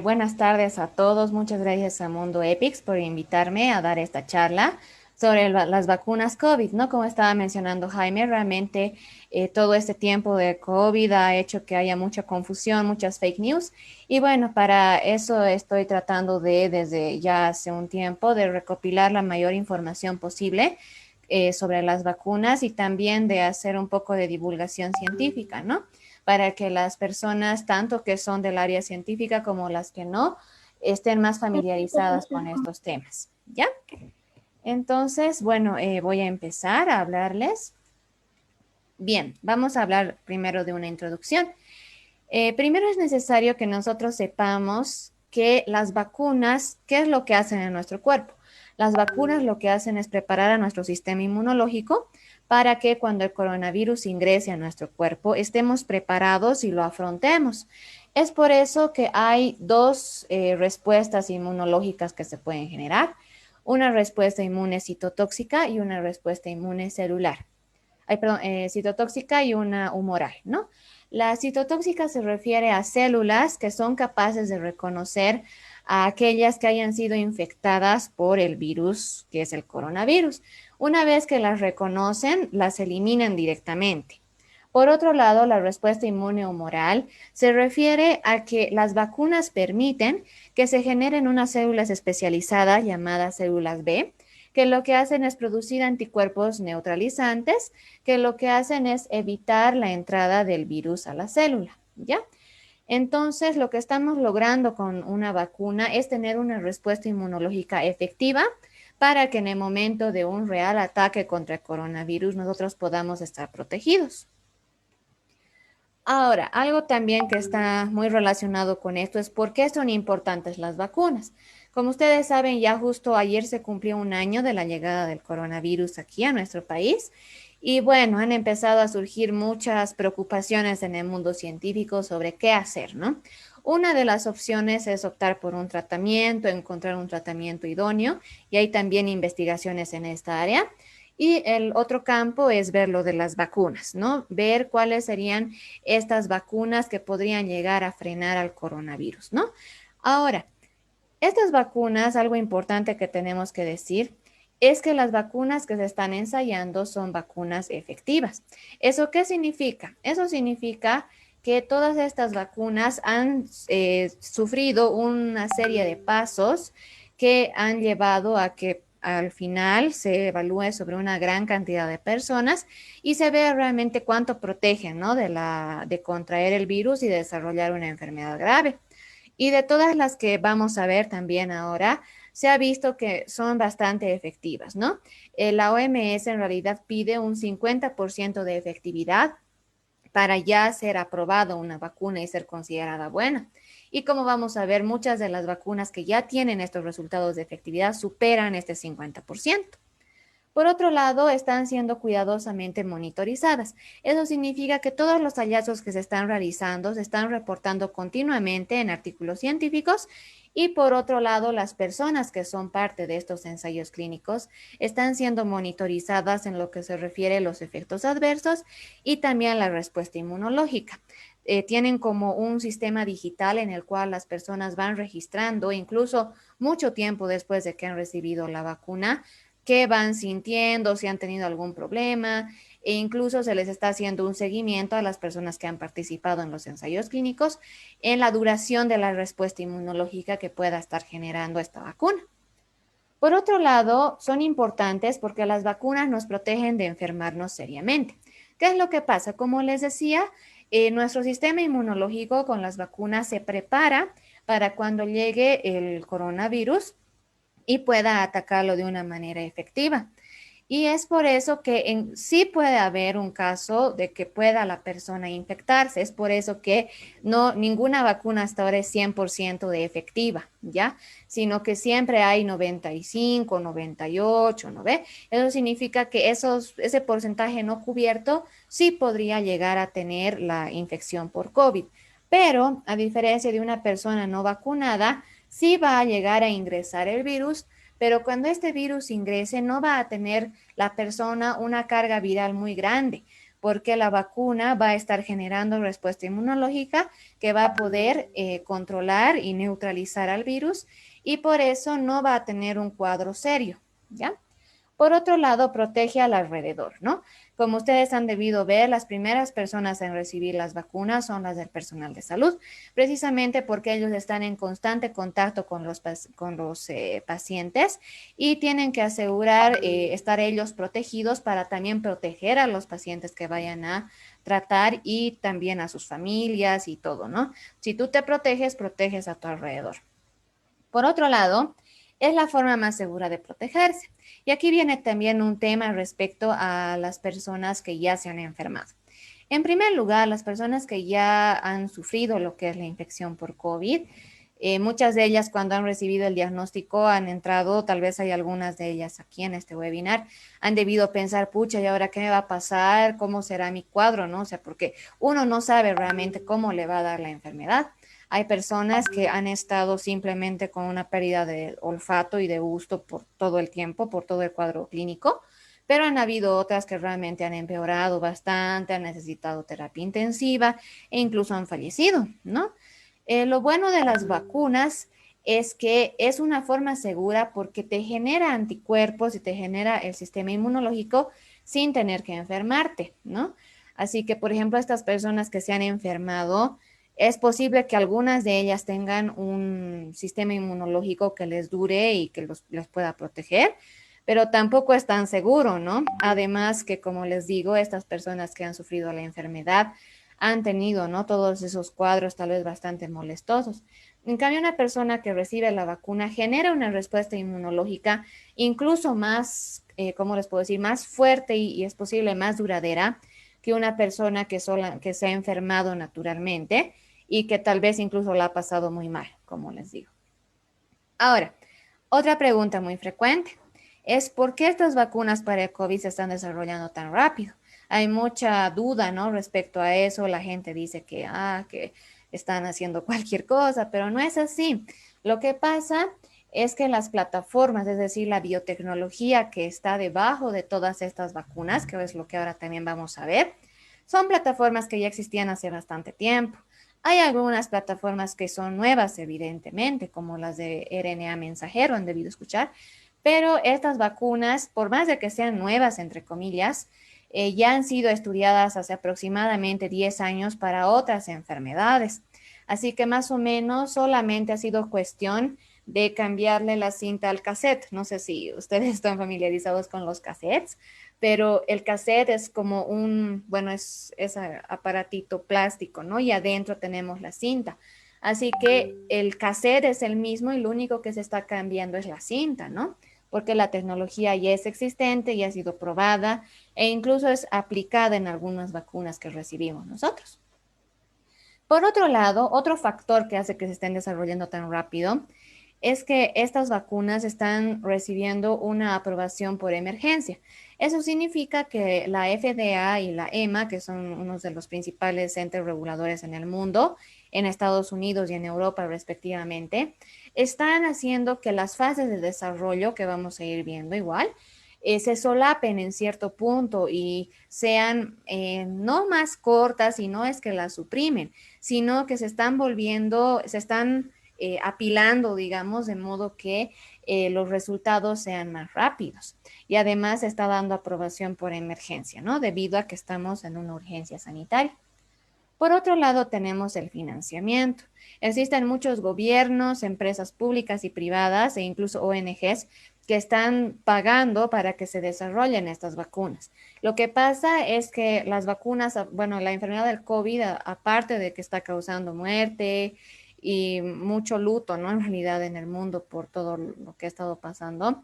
Buenas tardes a todos. Muchas gracias a Mundo Epix por invitarme a dar esta charla sobre las vacunas COVID, ¿no? Como estaba mencionando Jaime, realmente todo este tiempo de COVID ha hecho que haya mucha confusión, muchas fake news. Y bueno, para eso estoy tratando desde ya hace un tiempo, de recopilar la mayor información posible sobre las vacunas y también de hacer un poco de divulgación científica, ¿no? Para que las personas, tanto que son del área científica como las que no, estén más familiarizadas con estos temas. ¿Ya? Entonces, bueno, voy a empezar a hablarles. Bien, vamos a hablar primero de una introducción. Primero es necesario que nosotros sepamos que las vacunas, ¿qué es lo que hacen en nuestro cuerpo? Las vacunas lo que hacen es preparar a nuestro sistema inmunológico para que cuando el coronavirus ingrese a nuestro cuerpo estemos preparados y lo afrontemos. Es por eso que hay dos respuestas inmunológicas que se pueden generar, una respuesta inmune citotóxica y una respuesta inmune celular. Ay, perdón, citotóxica y una humoral, ¿no? La citotóxica se refiere a células que son capaces de reconocer a aquellas que hayan sido infectadas por el virus, que es el coronavirus. Una vez que las reconocen, las eliminan directamente. Por otro lado, la respuesta inmune humoral se refiere a que las vacunas permiten que se generen unas células especializadas llamadas células B, que lo que hacen es producir anticuerpos neutralizantes, que lo que hacen es evitar la entrada del virus a la célula, ¿ya? Entonces, lo que estamos logrando con una vacuna es tener una respuesta inmunológica efectiva para que en el momento de un real ataque contra el coronavirus nosotros podamos estar protegidos. Ahora, algo también que está muy relacionado con esto es por qué son importantes las vacunas. Como ustedes saben, ya justo ayer se cumplió un año de la llegada del coronavirus aquí a nuestro país y bueno, han empezado a surgir muchas preocupaciones en el mundo científico sobre qué hacer, ¿no? Una de las opciones es optar por un tratamiento, encontrar un tratamiento idóneo y hay también investigaciones en esta área. Y el otro campo es ver lo de las vacunas, ¿no? Ver cuáles serían estas vacunas que podrían llegar a frenar al coronavirus, ¿no? Ahora, estas vacunas, algo importante que tenemos que decir, es que las vacunas que se están ensayando son vacunas efectivas. ¿Eso qué significa? Eso significa que todas estas vacunas han sufrido una serie de pasos que han llevado a que al final se evalúe sobre una gran cantidad de personas y se vea realmente cuánto protegen, ¿no? De contraer el virus y de desarrollar una enfermedad grave. Y de todas las que vamos a ver también ahora, se ha visto que son bastante efectivas, ¿no? La OMS en realidad pide un 50% de efectividad para ya ser aprobado una vacuna y ser considerada buena. Y como vamos a ver, muchas de las vacunas que ya tienen estos resultados de efectividad superan este 50%. Por otro lado, están siendo cuidadosamente monitorizadas. Eso significa que todos los hallazgos que se están realizando se están reportando continuamente en artículos científicos y por otro lado, las personas que son parte de estos ensayos clínicos están siendo monitorizadas en lo que se refiere a los efectos adversos y también la respuesta inmunológica. Tienen como un sistema digital en el cual las personas van registrando, incluso mucho tiempo después de que han recibido la vacuna, qué van sintiendo, si han tenido algún problema, e incluso se les está haciendo un seguimiento a las personas que han participado en los ensayos clínicos en la duración de la respuesta inmunológica que pueda estar generando esta vacuna. Por otro lado, son importantes porque las vacunas nos protegen de enfermarnos seriamente. ¿Qué es lo que pasa? Como les decía, nuestro sistema inmunológico con las vacunas se prepara para cuando llegue el coronavirus y pueda atacarlo de una manera efectiva. Y es por eso que sí puede haber un caso de que pueda la persona infectarse. Es por eso que no, ninguna vacuna hasta ahora es 100% de efectiva, ¿ya? Sino que siempre hay 95, 98, ¿no ve? Eso significa que ese porcentaje no cubierto sí podría llegar a tener la infección por COVID. Pero a diferencia de una persona no vacunada, sí va a llegar a ingresar el virus, pero cuando este virus ingrese no va a tener la persona una carga viral muy grande. porque la vacuna va a estar generando respuesta inmunológica que va a poder controlar y neutralizar al virus y por eso no va a tener un cuadro serio, ¿ya? Por otro lado, protege al alrededor, ¿no? Como ustedes han debido ver, las primeras personas en recibir las vacunas son las del personal de salud, precisamente porque ellos están en constante contacto con los pacientes y tienen que asegurar estar ellos protegidos para también proteger a los pacientes que vayan a tratar y también a sus familias y todo, ¿no? Si tú te proteges, proteges a tu alrededor. Por otro lado, es la forma más segura de protegerse. Y aquí viene también un tema respecto a las personas que ya se han enfermado. En primer lugar, las personas que ya han sufrido lo que es la infección por COVID, muchas de ellas cuando han recibido el diagnóstico han entrado, tal vez hay algunas de ellas aquí en este webinar, han debido pensar, pucha, ¿y ahora qué me va a pasar? ¿Cómo será mi cuadro? ¿No? O sea, porque uno no sabe realmente cómo le va a dar la enfermedad. Hay personas que han estado simplemente con una pérdida de olfato y de gusto por todo el tiempo, por todo el cuadro clínico, pero han habido otras que realmente han empeorado bastante, han necesitado terapia intensiva e incluso han fallecido, ¿no? Lo bueno de las vacunas es que es una forma segura porque te genera anticuerpos y te genera el sistema inmunológico sin tener que enfermarte, ¿no? Así que, por ejemplo, estas personas que se han enfermado, es posible que algunas de ellas tengan un sistema inmunológico que les dure y que les pueda proteger, pero tampoco es tan seguro, ¿no? Además que, como les digo, estas personas que han sufrido la enfermedad han tenido, ¿no? Todos esos cuadros tal vez bastante molestosos. En cambio, una persona que recibe la vacuna genera una respuesta inmunológica incluso más, ¿cómo les puedo decir? Más fuerte y es posible más duradera que una persona que se ha enfermado naturalmente y que tal vez incluso la ha pasado muy mal, como les digo. Ahora, otra pregunta muy frecuente es ¿por qué estas vacunas para el COVID se están desarrollando tan rápido? Hay mucha duda, ¿no? Respecto a eso, la gente dice que están haciendo cualquier cosa, pero no es así. Lo que pasa es que las plataformas, es decir, la biotecnología que está debajo de todas estas vacunas, que es lo que ahora también vamos a ver, son plataformas que ya existían hace bastante tiempo. Hay algunas plataformas que son nuevas, evidentemente, como las de RNA mensajero, han debido escuchar, pero estas vacunas, por más de que sean nuevas, entre comillas, ya han sido estudiadas hace aproximadamente 10 años para otras enfermedades. Así que más o menos solamente ha sido cuestión de cambiarle la cinta al cassette. No sé si ustedes están familiarizados con los cassettes, pero el cassette es como bueno, es ese aparatito plástico, ¿no? Y adentro tenemos la cinta. Así que el cassette es el mismo y lo único que se está cambiando es la cinta, ¿no? Porque la tecnología ya es existente, ya ha sido probada e incluso es aplicada en algunas vacunas que recibimos nosotros. Por otro lado, otro factor que hace que se estén desarrollando tan rápido es que estas vacunas están recibiendo una aprobación por emergencia. Eso significa que la FDA y la EMA, que son unos de los principales entes reguladores en el mundo, en Estados Unidos y en Europa respectivamente, están haciendo que las fases de desarrollo que vamos a ir viendo igual, se solapen en cierto punto y sean no más cortas y no es que las suprimen, sino que se están volviendo, se están apilando, digamos, de modo que los resultados sean más rápidos. Y además se está dando aprobación por emergencia, ¿no? Debido a que estamos en una urgencia sanitaria. Por otro lado, tenemos el financiamiento. Existen muchos gobiernos, empresas públicas y privadas e incluso ONGs que están pagando para que se desarrollen estas vacunas. Lo que pasa es que las vacunas, bueno, la enfermedad del COVID, aparte de que está causando muerte y mucho luto, ¿no? En realidad en el mundo por todo lo que ha estado pasando,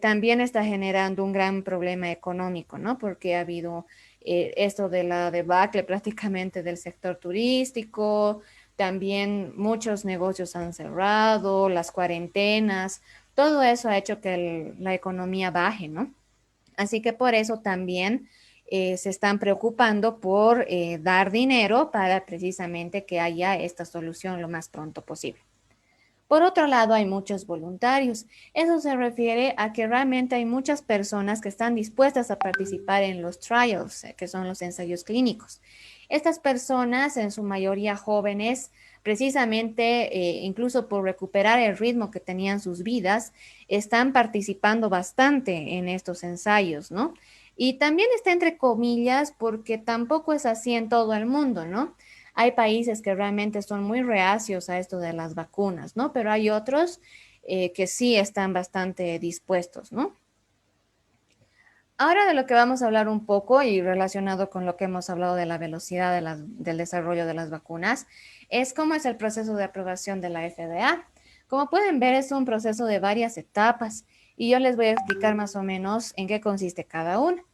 también está generando un gran problema económico, ¿no? Porque ha habido esto de la debacle prácticamente del sector turístico, también muchos negocios han cerrado, las cuarentenas, todo eso ha hecho que la economía baje, ¿no? Así que por eso también se están preocupando por dar dinero para precisamente que haya esta solución lo más pronto posible. Por otro lado, hay muchos voluntarios. Eso se refiere a que realmente hay muchas personas que están dispuestas a participar en los trials, que son los ensayos clínicos. Estas personas, en su mayoría jóvenes, precisamente incluso por recuperar el ritmo que tenían sus vidas, están participando bastante en estos ensayos, ¿no? Y también está entre comillas porque tampoco es así en todo el mundo, ¿no? Hay países que realmente son muy reacios a esto de las vacunas, ¿no? Pero hay otros que sí están bastante dispuestos, ¿no? Ahora de lo que vamos a hablar un poco y relacionado con lo que hemos hablado de la velocidad del desarrollo de las vacunas, es cómo es el proceso de aprobación de la FDA. Como pueden ver, es un proceso de varias etapas y yo les voy a explicar más o menos en qué consiste cada una.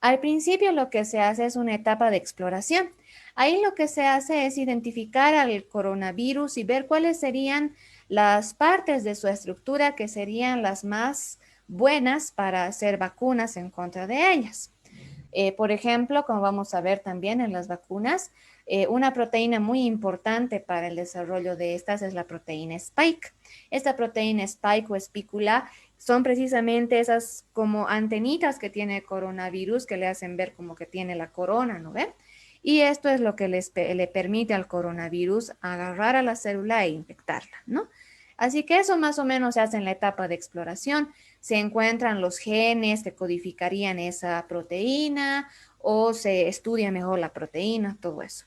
Al principio lo que se hace es una etapa de exploración. Ahí lo que se hace es identificar al coronavirus y ver cuáles serían las partes de su estructura que serían las más buenas para hacer vacunas en contra de ellas. Por ejemplo, como vamos a ver también en las vacunas, una proteína muy importante para el desarrollo de estas es la proteína Spike. Esta proteína Spike o espícula son precisamente esas como antenitas que tiene el coronavirus que le hacen ver como que tiene la corona, ¿no ven? Y esto es lo que le permite al coronavirus agarrar a la célula e infectarla, ¿no? Así que eso más o menos se hace en la etapa de exploración. Se encuentran los genes que codificarían esa proteína o se estudia mejor la proteína, todo eso.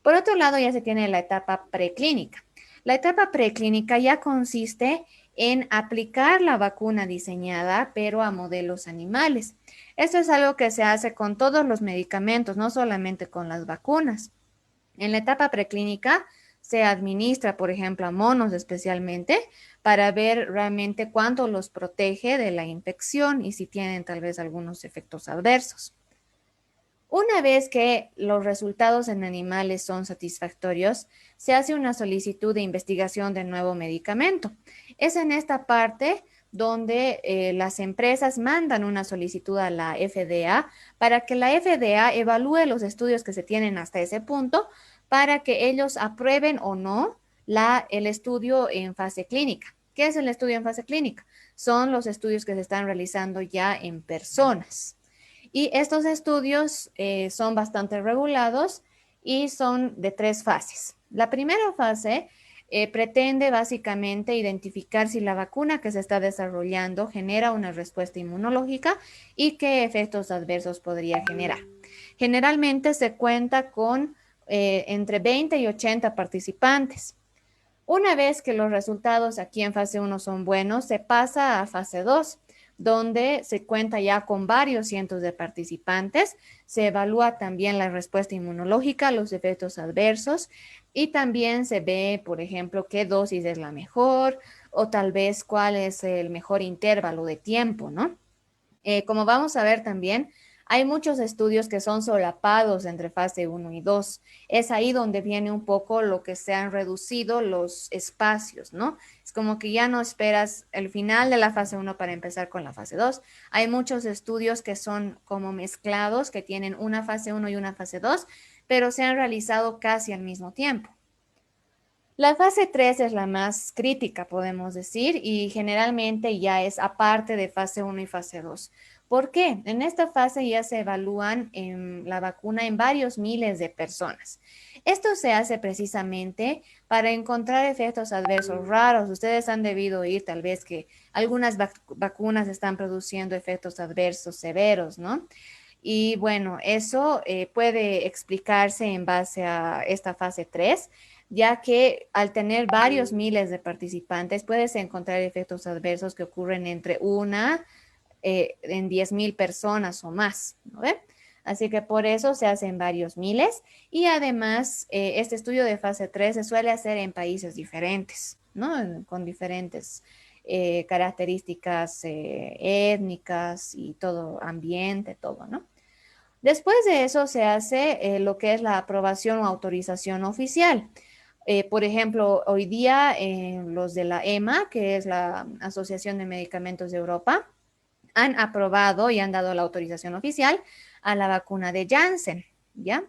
Por otro lado, ya se tiene la etapa preclínica. La etapa preclínica ya consiste en aplicar la vacuna diseñada, pero a modelos animales. Esto es algo que se hace con todos los medicamentos, no solamente con las vacunas. En la etapa preclínica se administra, por ejemplo, a monos especialmente, para ver realmente cuánto los protege de la infección y si tienen tal vez algunos efectos adversos. Una vez que los resultados en animales son satisfactorios, se hace una solicitud de investigación del nuevo medicamento. Es en esta parte donde las empresas mandan una solicitud a la FDA para que la FDA evalúe los estudios que se tienen hasta ese punto para que ellos aprueben o no el estudio en fase clínica. ¿Qué es el estudio en fase clínica? Son los estudios que se están realizando ya en personas. Y estos estudios son bastante regulados y son de 3 fases. La primera fase pretende básicamente identificar si la vacuna que se está desarrollando genera una respuesta inmunológica y qué efectos adversos podría generar. Generalmente se cuenta con entre 20 y 80 participantes. Una vez que los resultados aquí en fase 1 son buenos, se pasa a fase 2, donde se cuenta ya con varios cientos de participantes. Se evalúa también la respuesta inmunológica, los efectos adversos y también se ve, por ejemplo, qué dosis es la mejor o tal vez cuál es el mejor intervalo de tiempo, ¿no? Como vamos a ver también, hay muchos estudios que son solapados entre fase 1 y 2. Es ahí donde viene un poco lo que se han reducido los espacios, ¿no? Es como que ya no esperas el final de la fase 1 para empezar con la fase 2. Hay muchos estudios que son como mezclados, que tienen una fase 1 y una fase 2, pero se han realizado casi al mismo tiempo. La fase 3 es la más crítica, podemos decir, y generalmente ya es aparte de fase 1 y fase 2. ¿Por qué? En esta fase ya se evalúan la vacuna en varios miles de personas. Esto se hace precisamente para encontrar efectos adversos raros. Ustedes han debido oír tal vez que algunas vacunas están produciendo efectos adversos severos, ¿no? Y bueno, eso puede explicarse en base a esta fase 3, ya que al tener varios miles de participantes, puedes encontrar efectos adversos que ocurren entre en 10,000 personas o más, ¿no ve? Así que por eso se hacen varios miles y además este estudio de fase 3 se suele hacer en países diferentes, ¿no? Con diferentes características étnicas y todo ambiente, todo, ¿no? Después de eso se hace lo que es la aprobación o autorización oficial. Por ejemplo, hoy día los de la EMA, que es la Asociación de Medicamentos de Europa, han aprobado y han dado la autorización oficial a la vacuna de Janssen, ¿ya?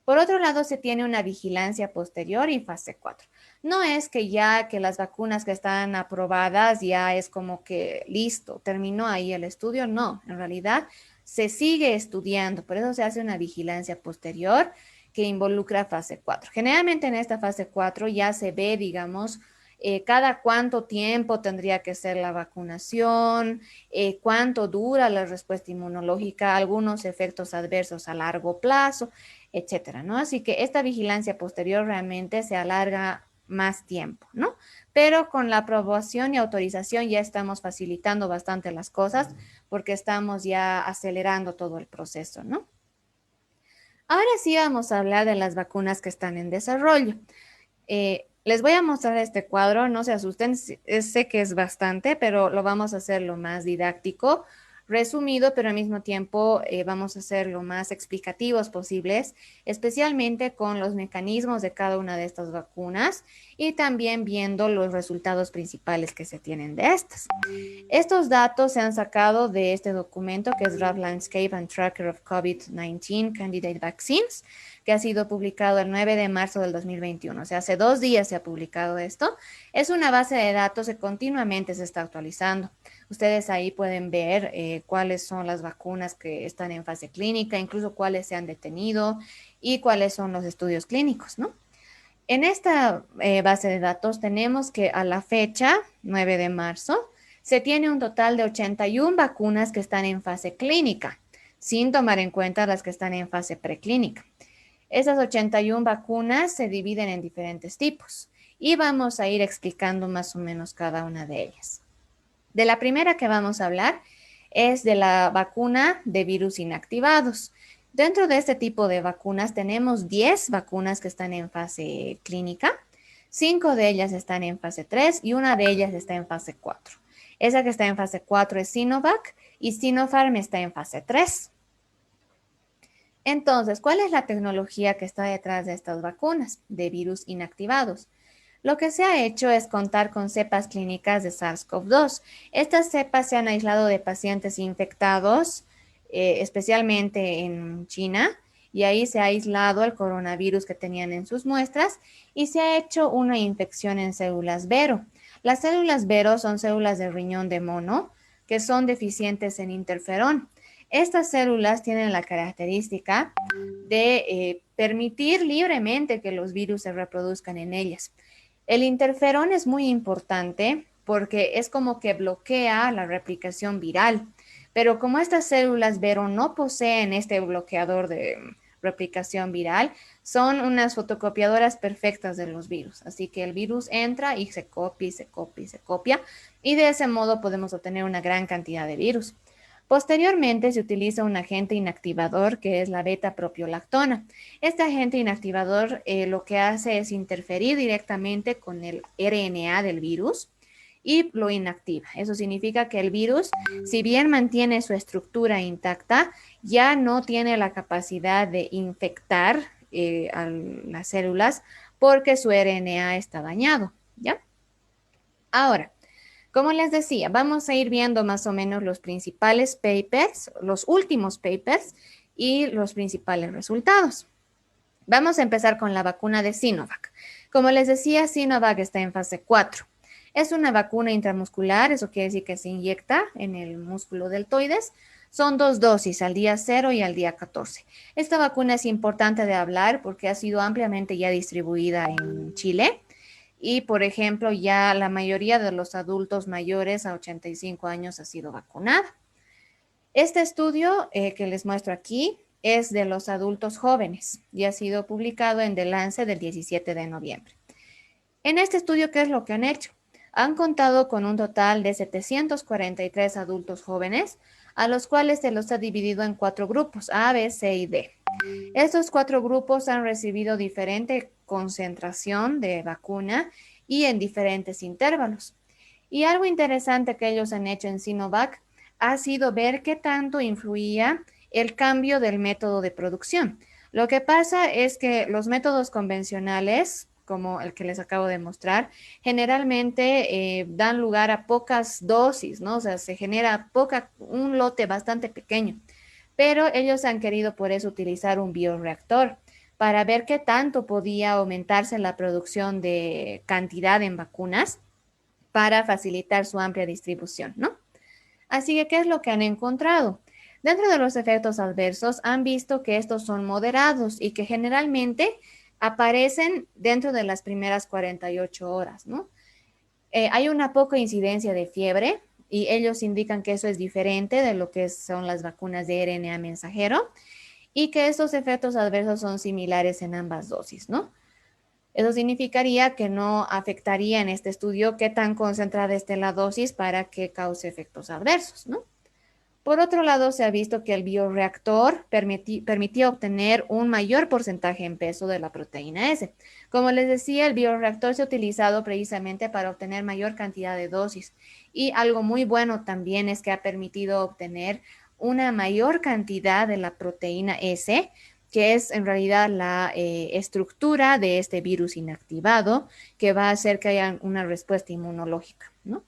Por otro lado, se tiene una vigilancia posterior y fase 4. No es que ya que las vacunas que están aprobadas ya es como que listo, terminó ahí el estudio. No, en realidad se sigue estudiando, por eso se hace una vigilancia posterior que involucra fase 4. Generalmente en esta fase 4 ya se ve, digamos, cada cuánto tiempo tendría que ser la vacunación, cuánto dura la respuesta inmunológica, algunos efectos adversos a largo plazo, etcétera, ¿no? Así que esta vigilancia posterior realmente se alarga más tiempo, ¿no? Pero con la aprobación y autorización ya estamos facilitando bastante las cosas porque estamos ya acelerando todo el proceso, ¿no? Ahora sí vamos a hablar de las vacunas que están en desarrollo. Les voy a mostrar este cuadro, no se asusten, sé que es bastante, pero lo vamos a hacer lo más didáctico, resumido, pero al mismo tiempo vamos a ser lo más explicativos posibles, especialmente con los mecanismos de cada una de estas vacunas y también viendo los resultados principales que se tienen de estas. Estos datos se han sacado de este documento que es Draft Landscape and Tracker of COVID-19 Candidate Vaccines, que ha sido publicado el 9 de marzo del 2021. O sea, hace 2 días se ha publicado esto. Es una base de datos que continuamente se está actualizando. Ustedes ahí pueden ver cuáles son las vacunas que están en fase clínica, incluso cuáles se han detenido y cuáles son los estudios clínicos, ¿no? En esta base de datos tenemos que a la fecha, 9 de marzo, se tiene un total de 81 vacunas que están en fase clínica, sin tomar en cuenta las que están en fase preclínica. Esas 81 vacunas se dividen en diferentes tipos y vamos a ir explicando más o menos cada una de ellas. De la primera que vamos a hablar es de la vacuna de virus inactivados. Dentro de este tipo de vacunas tenemos 10 vacunas que están en fase clínica, 5 de ellas están en fase 3 y una de ellas está en fase 4. Esa que está en fase 4 es Sinovac y Sinopharm está en fase 3. Entonces, ¿cuál es la tecnología que está detrás de estas vacunas de virus inactivados? Lo que se ha hecho es contar con cepas clínicas de SARS-CoV-2. Estas cepas se han aislado de pacientes infectados, especialmente en China, y ahí se ha aislado el coronavirus que tenían en sus muestras y se ha hecho una infección en células Vero. Las células Vero son células del riñón de mono que son deficientes en interferón. Estas células tienen la característica de permitir libremente que los virus se reproduzcan en ellas. El interferón es muy importante porque es como que bloquea la replicación viral, pero como estas células Vero no poseen este bloqueador de replicación viral, son unas fotocopiadoras perfectas de los virus. Así que el virus entra y se copia y se copia y se copia, y de ese modo podemos obtener una gran cantidad de virus. Posteriormente se utiliza un agente inactivador que es la beta-propiolactona. Este agente inactivador lo que hace es interferir directamente con el RNA del virus y lo inactiva. Eso significa que el virus, si bien mantiene su estructura intacta, ya no tiene la capacidad de infectar a las células porque su RNA está dañado, ¿ya? Ahora, como les decía, vamos a ir viendo más o menos los principales papers, los últimos papers y los principales resultados. Vamos a empezar con la vacuna de Sinovac. Como les decía, Sinovac está en fase 4. Es una vacuna intramuscular, eso quiere decir que se inyecta en el músculo deltoides. Son 2 dosis, al día 0 y al día 14. Esta vacuna es importante de hablar porque ha sido ampliamente ya distribuida en Chile. Y, por ejemplo, ya la mayoría de los adultos mayores a 85 años ha sido vacunada. Este estudio que les muestro aquí es de los adultos jóvenes y ha sido publicado en The Lancet del 17 de noviembre. En este estudio, ¿qué es lo que han hecho? Han contado con un total de 743 adultos jóvenes, a los cuales se los ha dividido en 4 grupos, A, B, C y D. Estos 4 grupos han recibido diferente concentración de vacuna y en diferentes intervalos. Y algo interesante que ellos han hecho en Sinovac ha sido ver qué tanto influía el cambio del método de producción. Lo que pasa es que los métodos convencionales, como el que les acabo de mostrar, generalmente dan lugar a pocas dosis, ¿no? O sea, se genera un lote bastante pequeño, pero ellos han querido por eso utilizar un bioreactor para ver qué tanto podía aumentarse la producción de cantidad en vacunas para facilitar su amplia distribución, ¿no? Así que, ¿qué es lo que han encontrado? Dentro de los efectos adversos, han visto que estos son moderados y que generalmente aparecen dentro de las primeras 48 horas, ¿no? Hay una poca incidencia de fiebre y ellos indican que eso es diferente de lo que son las vacunas de RNA mensajero y que estos efectos adversos son similares en ambas dosis, ¿no? Eso significaría que no afectaría en este estudio qué tan concentrada esté la dosis para que cause efectos adversos, ¿no? Por otro lado, se ha visto que el bioreactor permitía obtener un mayor porcentaje en peso de la proteína S. Como les decía, el bioreactor se ha utilizado precisamente para obtener mayor cantidad de dosis. Y algo muy bueno también es que ha permitido obtener una mayor cantidad de la proteína S, que es en realidad la estructura de este virus inactivado, que va a hacer que haya una respuesta inmunológica, ¿no?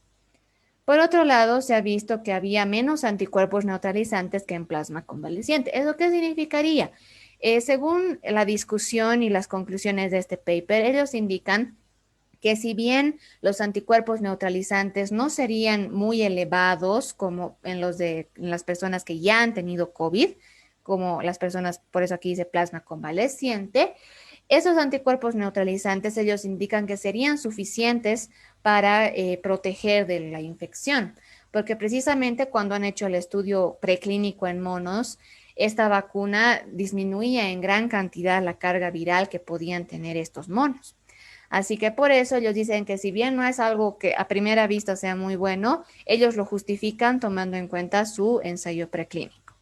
Por otro lado, se ha visto que había menos anticuerpos neutralizantes que en plasma convaleciente. ¿Eso qué significaría? Según la discusión y las conclusiones de este paper, ellos indican que si bien los anticuerpos neutralizantes no serían muy elevados como en las personas que ya han tenido COVID, como las personas, por eso aquí dice plasma convaleciente, esos anticuerpos neutralizantes, ellos indican que serían suficientes para proteger de la infección, porque precisamente cuando han hecho el estudio preclínico en monos, esta vacuna disminuía en gran cantidad la carga viral que podían tener estos monos. Así que por eso ellos dicen que si bien no es algo que a primera vista sea muy bueno, ellos lo justifican tomando en cuenta su ensayo preclínico.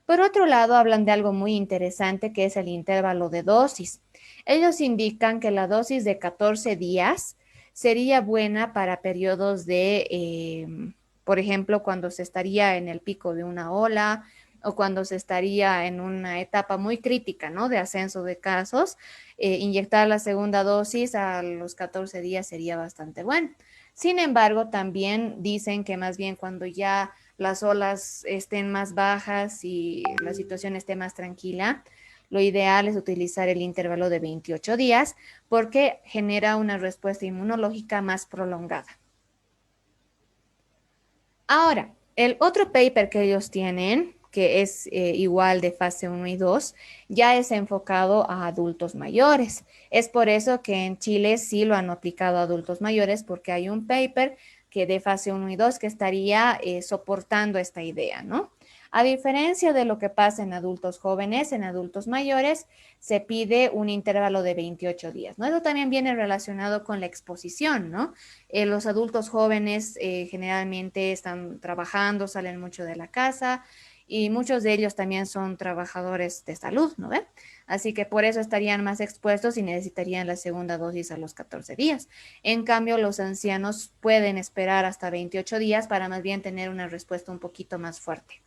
Por otro lado, hablan de algo muy interesante que es el intervalo de dosis. Ellos indican que la dosis de 14 días sería buena para periodos de, por ejemplo, cuando se estaría en el pico de una ola o cuando se estaría en una etapa muy crítica, ¿no? De ascenso de casos, inyectar la segunda dosis a los 14 días sería bastante bueno. Sin embargo, también dicen que más bien cuando ya las olas estén más bajas y la situación esté más tranquila, lo ideal es utilizar el intervalo de 28 días porque genera una respuesta inmunológica más prolongada. Ahora, el otro paper que ellos tienen, que es igual de fase 1 y 2, ya es enfocado a adultos mayores. Es por eso que en Chile sí lo han aplicado a adultos mayores, porque hay un paper que de fase 1 y 2 que estaría soportando esta idea, ¿no? A diferencia de lo que pasa en adultos jóvenes, en adultos mayores se pide un intervalo de 28 días, ¿no? Eso también viene relacionado con la exposición, ¿no? Los adultos jóvenes generalmente están trabajando, salen mucho de la casa y muchos de ellos también son trabajadores de salud, ¿no ve? Así que por eso estarían más expuestos y necesitarían la segunda dosis a los 14 días. En cambio, los ancianos pueden esperar hasta 28 días para más bien tener una respuesta un poquito más fuerte.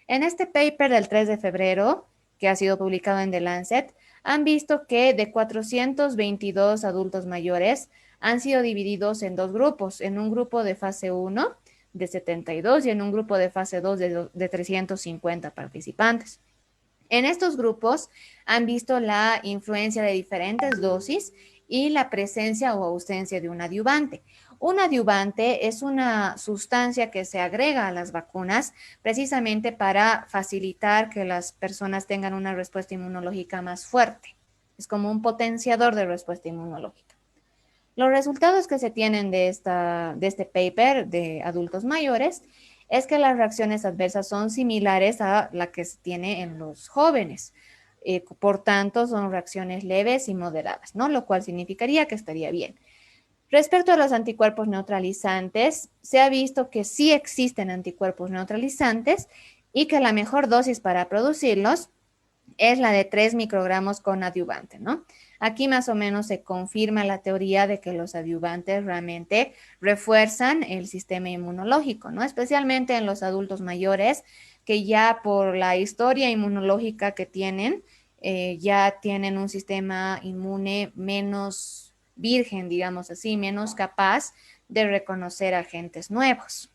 En este paper del 3 de febrero, que ha sido publicado en The Lancet, han visto que de 422 adultos mayores han sido divididos en dos grupos, en un grupo de fase 1 de 72 y en un grupo de fase 2 de 350 participantes. En estos grupos han visto la influencia de diferentes dosis y la presencia o ausencia de un adyuvante. Un adyuvante es una sustancia que se agrega a las vacunas precisamente para facilitar que las personas tengan una respuesta inmunológica más fuerte. Es como un potenciador de respuesta inmunológica. Los resultados que se tienen de este paper de adultos mayores es que las reacciones adversas son similares a la que se tiene en los jóvenes. Por tanto, son reacciones leves y moderadas, ¿no? Lo cual significaría que estaría bien. Respecto a los anticuerpos neutralizantes, se ha visto que sí existen anticuerpos neutralizantes y que la mejor dosis para producirlos es la de 3 microgramos con adyuvante, ¿no? Aquí más o menos se confirma la teoría de que los adyuvantes realmente refuerzan el sistema inmunológico, ¿no? Especialmente en los adultos mayores que ya por la historia inmunológica que tienen, ya tienen un sistema inmune menos virgen, digamos así, menos capaz de reconocer agentes nuevos.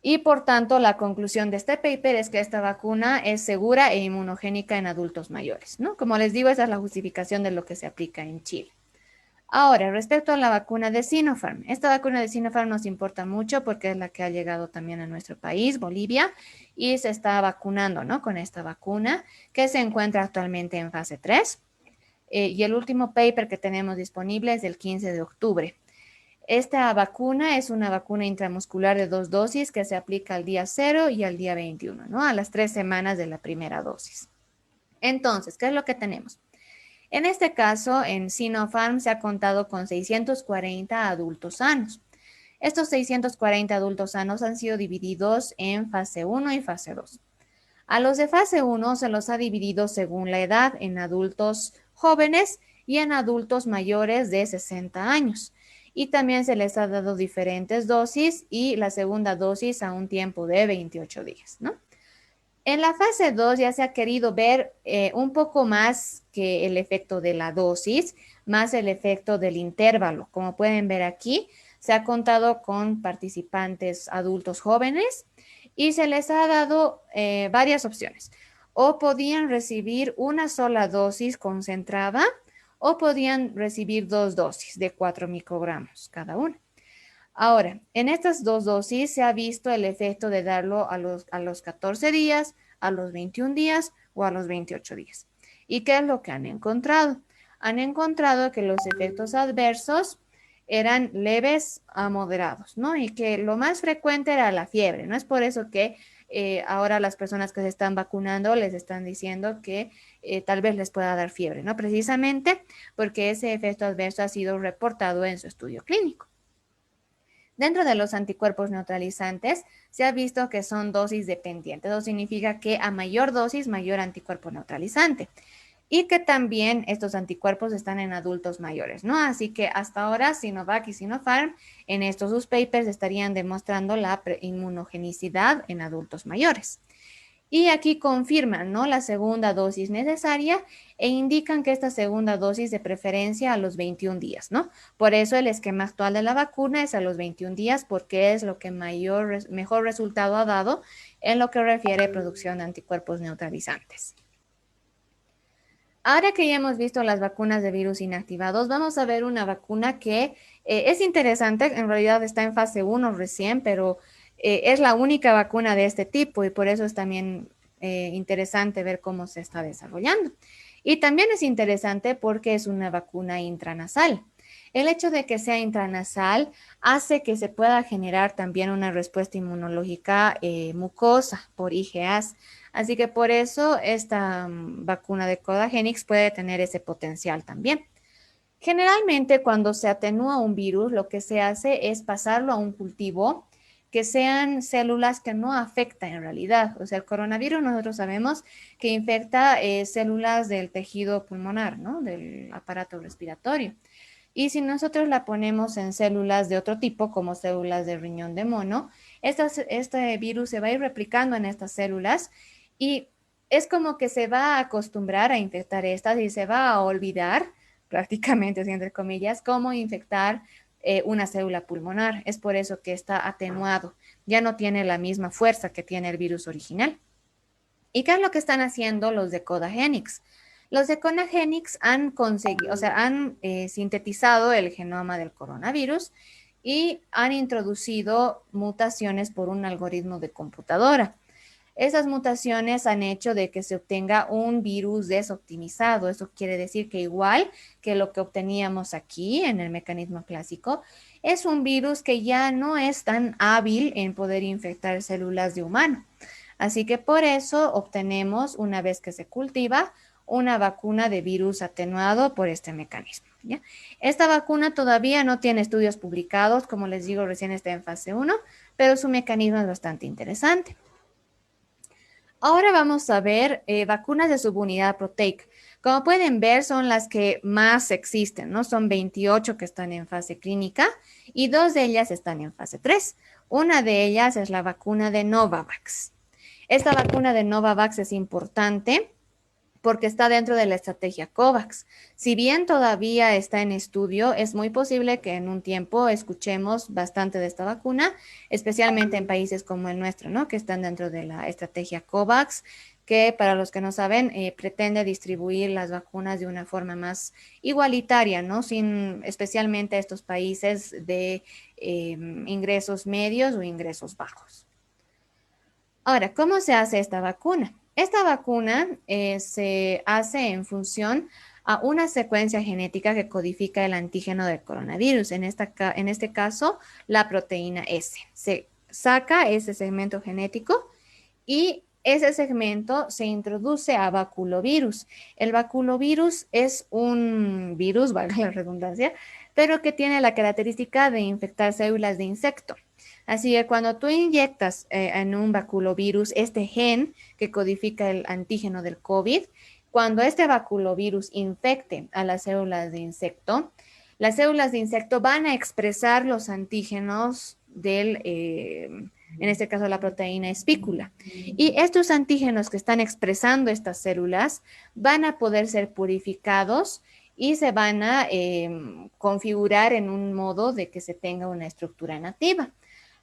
Y por tanto, la conclusión de este paper es que esta vacuna es segura e inmunogénica en adultos mayores, ¿no? Como les digo, esa es la justificación de lo que se aplica en Chile. Ahora, respecto a la vacuna de Sinopharm, esta vacuna de Sinopharm nos importa mucho porque es la que ha llegado también a nuestro país, Bolivia, y se está vacunando, ¿no? Con esta vacuna que se encuentra actualmente en fase 3. Y el último paper que tenemos disponible es del 15 de octubre. Esta vacuna es una vacuna intramuscular de 2 dosis que se aplica al día 0 y al día 21, ¿no? A las 3 semanas de la primera dosis. Entonces, ¿qué es lo que tenemos? En este caso, en Sinopharm se ha contado con 640 adultos sanos. Estos 640 adultos sanos han sido divididos en fase 1 y fase 2. A los de fase 1 se los ha dividido según la edad en adultos jóvenes y en adultos mayores de 60 años. Y también se les ha dado diferentes dosis y la segunda dosis a un tiempo de 28 días, ¿no? En la fase 2 ya se ha querido ver un poco más que el efecto de la dosis, más el efecto del intervalo. Como pueden ver aquí, se ha contado con participantes adultos jóvenes y se les ha dado varias opciones. O podían recibir una sola dosis concentrada o podían recibir 2 dosis de 4 microgramos cada una. Ahora, en estas 2 dosis se ha visto el efecto de darlo a los 14 días, a los 21 días o a los 28 días. ¿Y qué es lo que han encontrado? Han encontrado que los efectos adversos eran leves a moderados, ¿no? Y que lo más frecuente era la fiebre, ¿no? Es por eso que ahora las personas que se están vacunando les están diciendo que tal vez les pueda dar fiebre, ¿no? Precisamente porque ese efecto adverso ha sido reportado en su estudio clínico. Dentro de los anticuerpos neutralizantes, se ha visto que son dosis dependientes. Eso significa que a mayor dosis, mayor anticuerpo neutralizante. Y que también estos anticuerpos están en adultos mayores, ¿no? Así que hasta ahora Sinovac y Sinopharm en estos dos papers estarían demostrando la inmunogenicidad en adultos mayores. Y aquí confirman, ¿no? La segunda dosis necesaria e indican que esta segunda dosis de preferencia a los 21 días, ¿no? Por eso el esquema actual de la vacuna es a los 21 días porque es lo que mejor resultado ha dado en lo que refiere a producción de anticuerpos neutralizantes. Ahora que ya hemos visto las vacunas de virus inactivados, vamos a ver una vacuna que es interesante, en realidad está en fase 1 recién, pero es la única vacuna de este tipo y por eso es también interesante ver cómo se está desarrollando. Y también es interesante porque es una vacuna intranasal. El hecho de que sea intranasal hace que se pueda generar también una respuesta inmunológica mucosa por IgAs. Así que por eso esta vacuna de Codagenix puede tener ese potencial también. Generalmente cuando se atenúa un virus, lo que se hace es pasarlo a un cultivo que sean células que no afectan en realidad. O sea, el coronavirus nosotros sabemos que infecta células del tejido pulmonar, ¿no? Del aparato respiratorio. Y si nosotros la ponemos en células de otro tipo, como células de riñón de mono, este virus se va a ir replicando en estas células y es como que se va a acostumbrar a infectar estas y se va a olvidar, prácticamente, entre comillas, cómo infectar una célula pulmonar. Es por eso que está atenuado, ya no tiene la misma fuerza que tiene el virus original. ¿Y qué es lo que están haciendo los de Codagenix? Los de Codagenix han conseguido, o sea, han sintetizado el genoma del coronavirus y han introducido mutaciones por un algoritmo de computadora. Esas mutaciones han hecho de que se obtenga un virus desoptimizado. Eso quiere decir que igual que lo que obteníamos aquí en el mecanismo clásico, es un virus que ya no es tan hábil en poder infectar células de humano. Así que por eso obtenemos, una vez que se cultiva, una vacuna de virus atenuado por este mecanismo. ¿Ya? Esta vacuna todavía no tiene estudios publicados, como les digo, recién está en fase 1, pero su mecanismo es bastante interesante. Ahora vamos a ver vacunas de subunidad proteica. Como pueden ver, son las que más existen, ¿no? Son 28 que están en fase clínica y 2 de ellas están en fase 3. Una de ellas es la vacuna de Novavax. Esta vacuna de Novavax es importante porque está dentro de la estrategia COVAX. Si bien todavía está en estudio, es muy posible que en un tiempo escuchemos bastante de esta vacuna, especialmente en países como el nuestro, ¿no? Que están dentro de la estrategia COVAX, que para los que no saben, pretende distribuir las vacunas de una forma más igualitaria, ¿no? Sin especialmente estos países de ingresos medios o ingresos bajos. Ahora, ¿cómo se hace esta vacuna? Esta vacuna se hace en función a una secuencia genética que codifica el antígeno del coronavirus, en este caso la proteína S. Se saca ese segmento genético y ese segmento se introduce a baculovirus. El baculovirus es un virus, valga la redundancia, pero que tiene la característica de infectar células de insecto. Así que cuando tú inyectas en un baculovirus este gen que codifica el antígeno del COVID, cuando este baculovirus infecte a las células de insecto, las células de insecto van a expresar los antígenos en este caso la proteína espícula. Y estos antígenos que están expresando estas células van a poder ser purificados y se van a configurar en un modo de que se tenga una estructura nativa.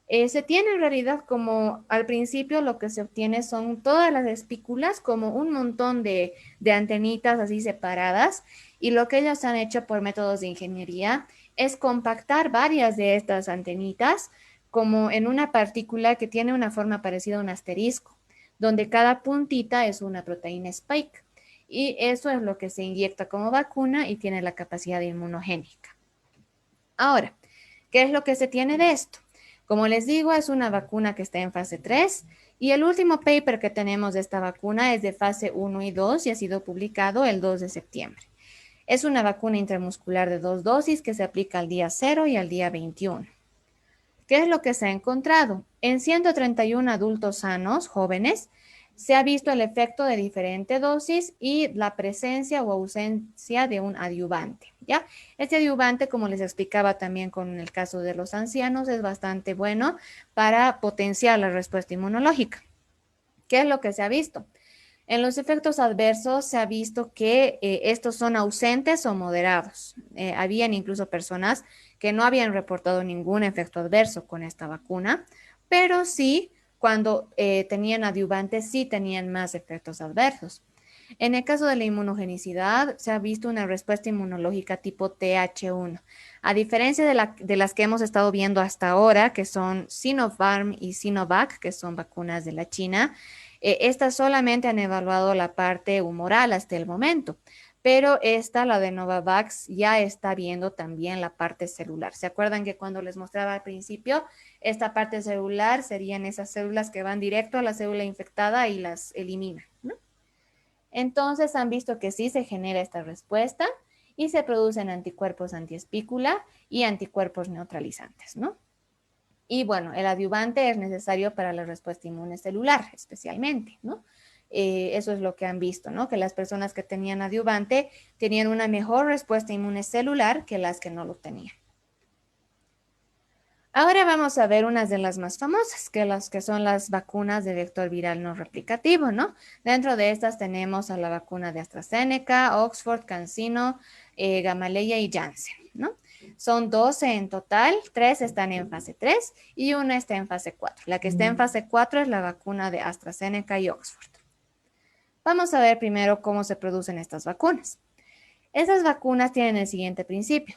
Se tiene en realidad como al principio lo que se obtiene son todas las espículas como un montón de antenitas así separadas y lo que ellos han hecho por métodos de ingeniería es compactar varias de estas antenitas como en una partícula que tiene una forma parecida a un asterisco, donde cada puntita es una proteína spike. Y eso es lo que se inyecta como vacuna y tiene la capacidad inmunogénica. Ahora, ¿qué es lo que se tiene de esto? Como les digo, es una vacuna que está en fase 3 y el último paper que tenemos de esta vacuna es de fase 1 y 2 y ha sido publicado el 2 de septiembre. Es una vacuna intramuscular de 2 dosis que se aplica al día 0 y al día 21. ¿Qué es lo que se ha encontrado? En 131 adultos sanos, jóvenes, se ha visto el efecto de diferente dosis y la presencia o ausencia de un adyuvante, ¿ya? Este adyuvante, como les explicaba también con el caso de los ancianos, es bastante bueno para potenciar la respuesta inmunológica. ¿Qué es lo que se ha visto? En los efectos adversos se ha visto que estos son ausentes o moderados. Habían incluso personas que no habían reportado ningún efecto adverso con esta vacuna, pero sí, cuando tenían adyuvantes, sí tenían más efectos adversos. En el caso de la inmunogenicidad, se ha visto una respuesta inmunológica tipo TH1. A diferencia de las que hemos estado viendo hasta ahora, que son Sinopharm y Sinovac, que son vacunas de la China, estas solamente han evaluado la parte humoral hasta el momento, pero esta, la de Novavax, ya está viendo también la parte celular. ¿Se acuerdan que cuando les mostraba al principio, esta parte celular serían esas células que van directo a la célula infectada y las eliminan, ¿no? Entonces han visto que sí se genera esta respuesta y se producen anticuerpos antiespícula y anticuerpos neutralizantes, ¿no? Y bueno, el adyuvante es necesario para la respuesta inmune celular, especialmente, ¿no? Eso es lo que han visto, ¿no? Que las personas que tenían adyuvante tenían una mejor respuesta inmune celular que las que no lo tenían. Ahora vamos a ver unas de las más famosas, que son las vacunas de vector viral no replicativo, ¿no? Dentro de estas tenemos a la vacuna de AstraZeneca, Oxford, CanSino, Gamaleya y Janssen, ¿no? Son 12 en total, 3 están en fase 3 y una está en fase 4. La que está en fase 4 es la vacuna de AstraZeneca y Oxford. Vamos a ver primero cómo se producen estas vacunas. Estas vacunas tienen el siguiente principio.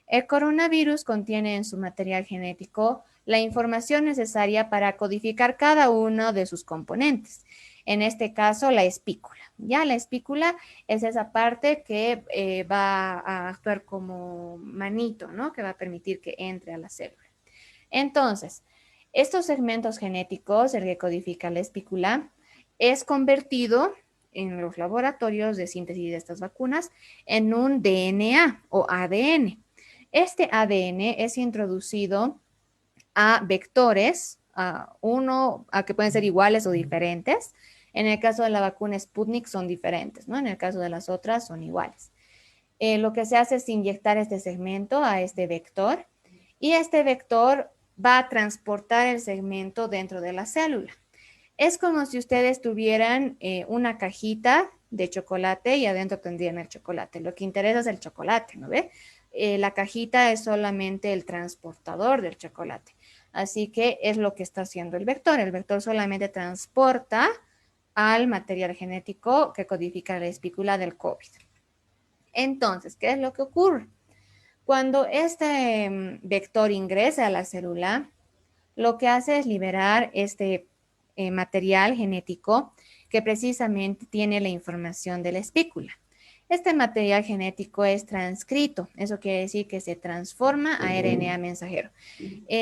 El coronavirus contiene en su material genético la información necesaria para codificar cada uno de sus componentes. En este caso, la espícula. Ya la espícula es esa parte que va a actuar como manito, ¿no? Que va a permitir que entre a la célula. Entonces, estos segmentos genéticos, el que codifica la espícula, es convertido en los laboratorios de síntesis de estas vacunas en un DNA o ADN. Este ADN es introducido a vectores, a que pueden ser iguales o diferentes. En el caso de la vacuna Sputnik son diferentes, ¿no? En el caso de las otras son iguales. Lo que se hace es inyectar este segmento a este vector y este vector va a transportar el segmento dentro de la célula. Es como si ustedes tuvieran una cajita de chocolate y adentro tendrían el chocolate. Lo que interesa es el chocolate, ¿no ve? La cajita es solamente el transportador del chocolate. Así que es lo que está haciendo el vector. El vector solamente transporta al material genético que codifica la espícula del COVID. Entonces, ¿qué es lo que ocurre? Cuando este vector ingresa a la célula, lo que hace es liberar este material genético que precisamente tiene la información de la espícula. Este material genético es transcrito, eso quiere decir que se transforma a RNA mensajero.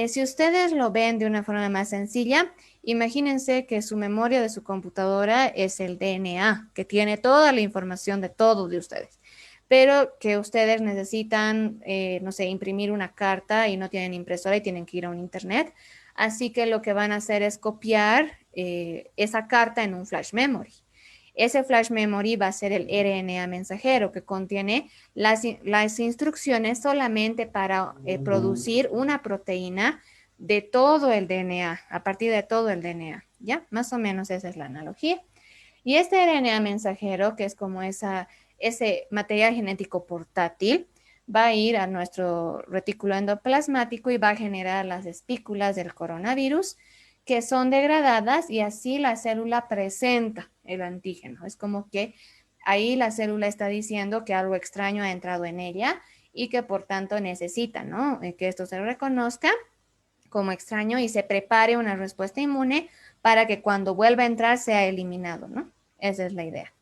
Si ustedes lo ven de una forma más sencilla, imagínense que su memoria de su computadora es el DNA, que tiene toda la información de todos de ustedes, pero que ustedes necesitan, no sé, imprimir una carta y no tienen impresora y tienen que ir a un internet. Así que lo que van a hacer es copiar esa carta en un flash memory. Ese flash memory va a ser el RNA mensajero que contiene las instrucciones solamente para producir una proteína de todo el DNA, a partir de todo el DNA, ¿ya? Más o menos esa es la analogía. Y este RNA mensajero, que es como ese material genético portátil, va a ir a nuestro retículo endoplasmático y va a generar las espículas del coronavirus que son degradadas y así la célula presenta el antígeno. Es como que ahí la célula está diciendo que algo extraño ha entrado en ella y que por tanto necesita, ¿no? Que esto se reconozca como extraño y se prepare una respuesta inmune para que cuando vuelva a entrar sea eliminado, ¿no? Esa es la idea.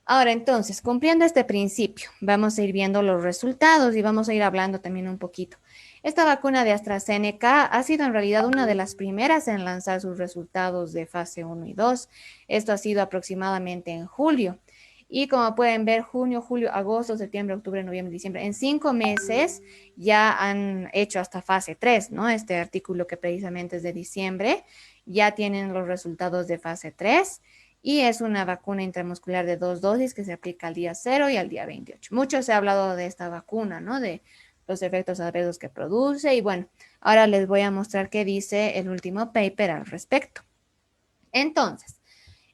Ahora, entonces, cumpliendo este principio, vamos a ir viendo los resultados y vamos a ir hablando también un poquito. Esta vacuna de AstraZeneca ha sido en realidad una de las primeras en lanzar sus resultados de fase 1 y 2. Esto ha sido aproximadamente en julio. Y como pueden ver, junio, julio, agosto, septiembre, octubre, noviembre, diciembre, en 5 meses ya han hecho hasta fase 3, ¿no? Este artículo que precisamente es de diciembre, ya tienen los resultados de fase 3 y es una vacuna intramuscular de 2 dosis que se aplica al día 0 y al día 28. Mucho se ha hablado de esta vacuna, ¿no? De los efectos adversos que produce y bueno, ahora les voy a mostrar qué dice el último paper al respecto. Entonces,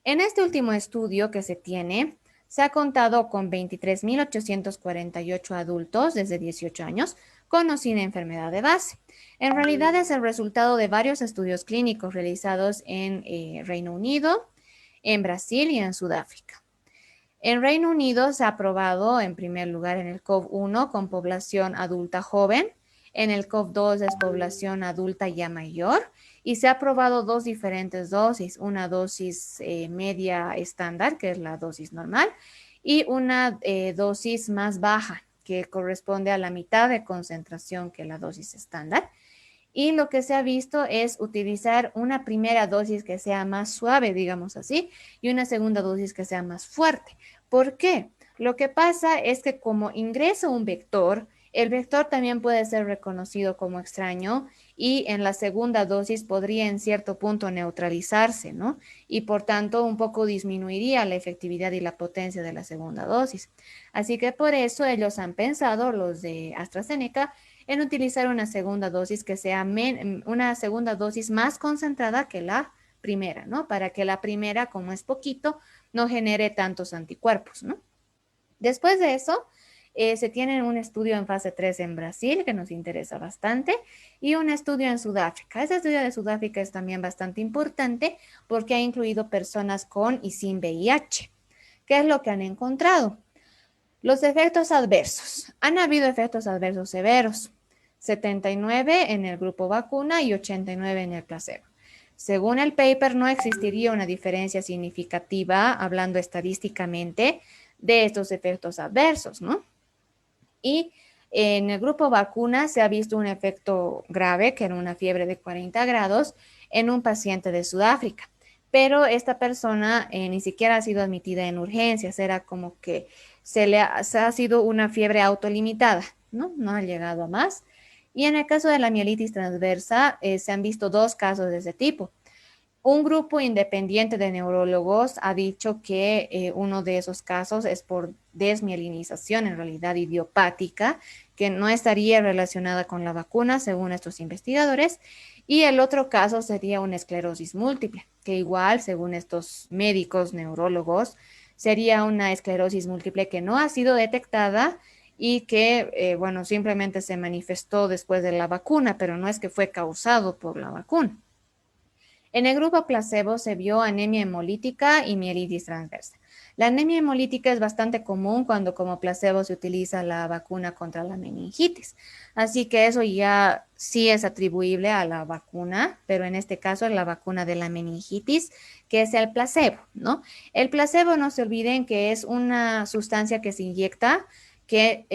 en este último estudio que se tiene, se ha contado con 23.848 adultos desde 18 años con o sin enfermedad de base. En realidad es el resultado de varios estudios clínicos realizados en Reino Unido, en Brasil y en Sudáfrica. En Reino Unido se ha aprobado en primer lugar en el COV-1 con población adulta joven, en el COV-2 es población adulta ya mayor y se ha aprobado dos diferentes dosis, una dosis media estándar, que es la dosis normal, y una dosis más baja, que corresponde a la mitad de concentración que la dosis estándar. Y lo que se ha visto es utilizar una primera dosis que sea más suave, digamos así, y una segunda dosis que sea más fuerte. ¿Por qué? Lo que pasa es que como ingresa un vector, el vector también puede ser reconocido como extraño y en la segunda dosis podría en cierto punto neutralizarse, ¿no? Y por tanto un poco disminuiría la efectividad y la potencia de la segunda dosis. Así que por eso ellos han pensado, los de AstraZeneca, en utilizar una segunda dosis que sea una segunda dosis más concentrada que la primera, ¿no? Para que la primera, como es poquito, no genere tantos anticuerpos, ¿no? Después de eso, se tiene un estudio en fase 3 en Brasil, que nos interesa bastante, y un estudio en Sudáfrica. Ese estudio de Sudáfrica es también bastante importante porque ha incluido personas con y sin VIH. ¿Qué es lo que han encontrado? Los efectos adversos. Han habido efectos adversos severos, 79 en el grupo vacuna y 89 en el placebo. Según el paper, no existiría una diferencia significativa, hablando estadísticamente, de estos efectos adversos, ¿no? Y en el grupo vacuna se ha visto un efecto grave, que era una fiebre de 40 grados, en un paciente de Sudáfrica. Pero esta persona ni siquiera ha sido admitida en urgencias, era como que se ha sido una fiebre autolimitada, ¿no? No ha llegado a más. Y en el caso de la mielitis transversa, se han visto 2 casos de ese tipo. Un grupo independiente de neurólogos ha dicho que uno de esos casos es por desmielinización, en realidad idiopática, que no estaría relacionada con la vacuna, según estos investigadores. Y el otro caso sería una esclerosis múltiple, que igual, según estos médicos neurólogos, sería una esclerosis múltiple que no ha sido detectada y que, bueno, simplemente se manifestó después de la vacuna, pero no es que fue causado por la vacuna. En el grupo placebo se vio anemia hemolítica y mielitis transversa. La anemia hemolítica es bastante común cuando como placebo se utiliza la vacuna contra la meningitis. Así que eso ya sí es atribuible a la vacuna, pero en este caso es la vacuna de la meningitis, que es el placebo, ¿no? El placebo, no se olviden que es una sustancia que se inyecta que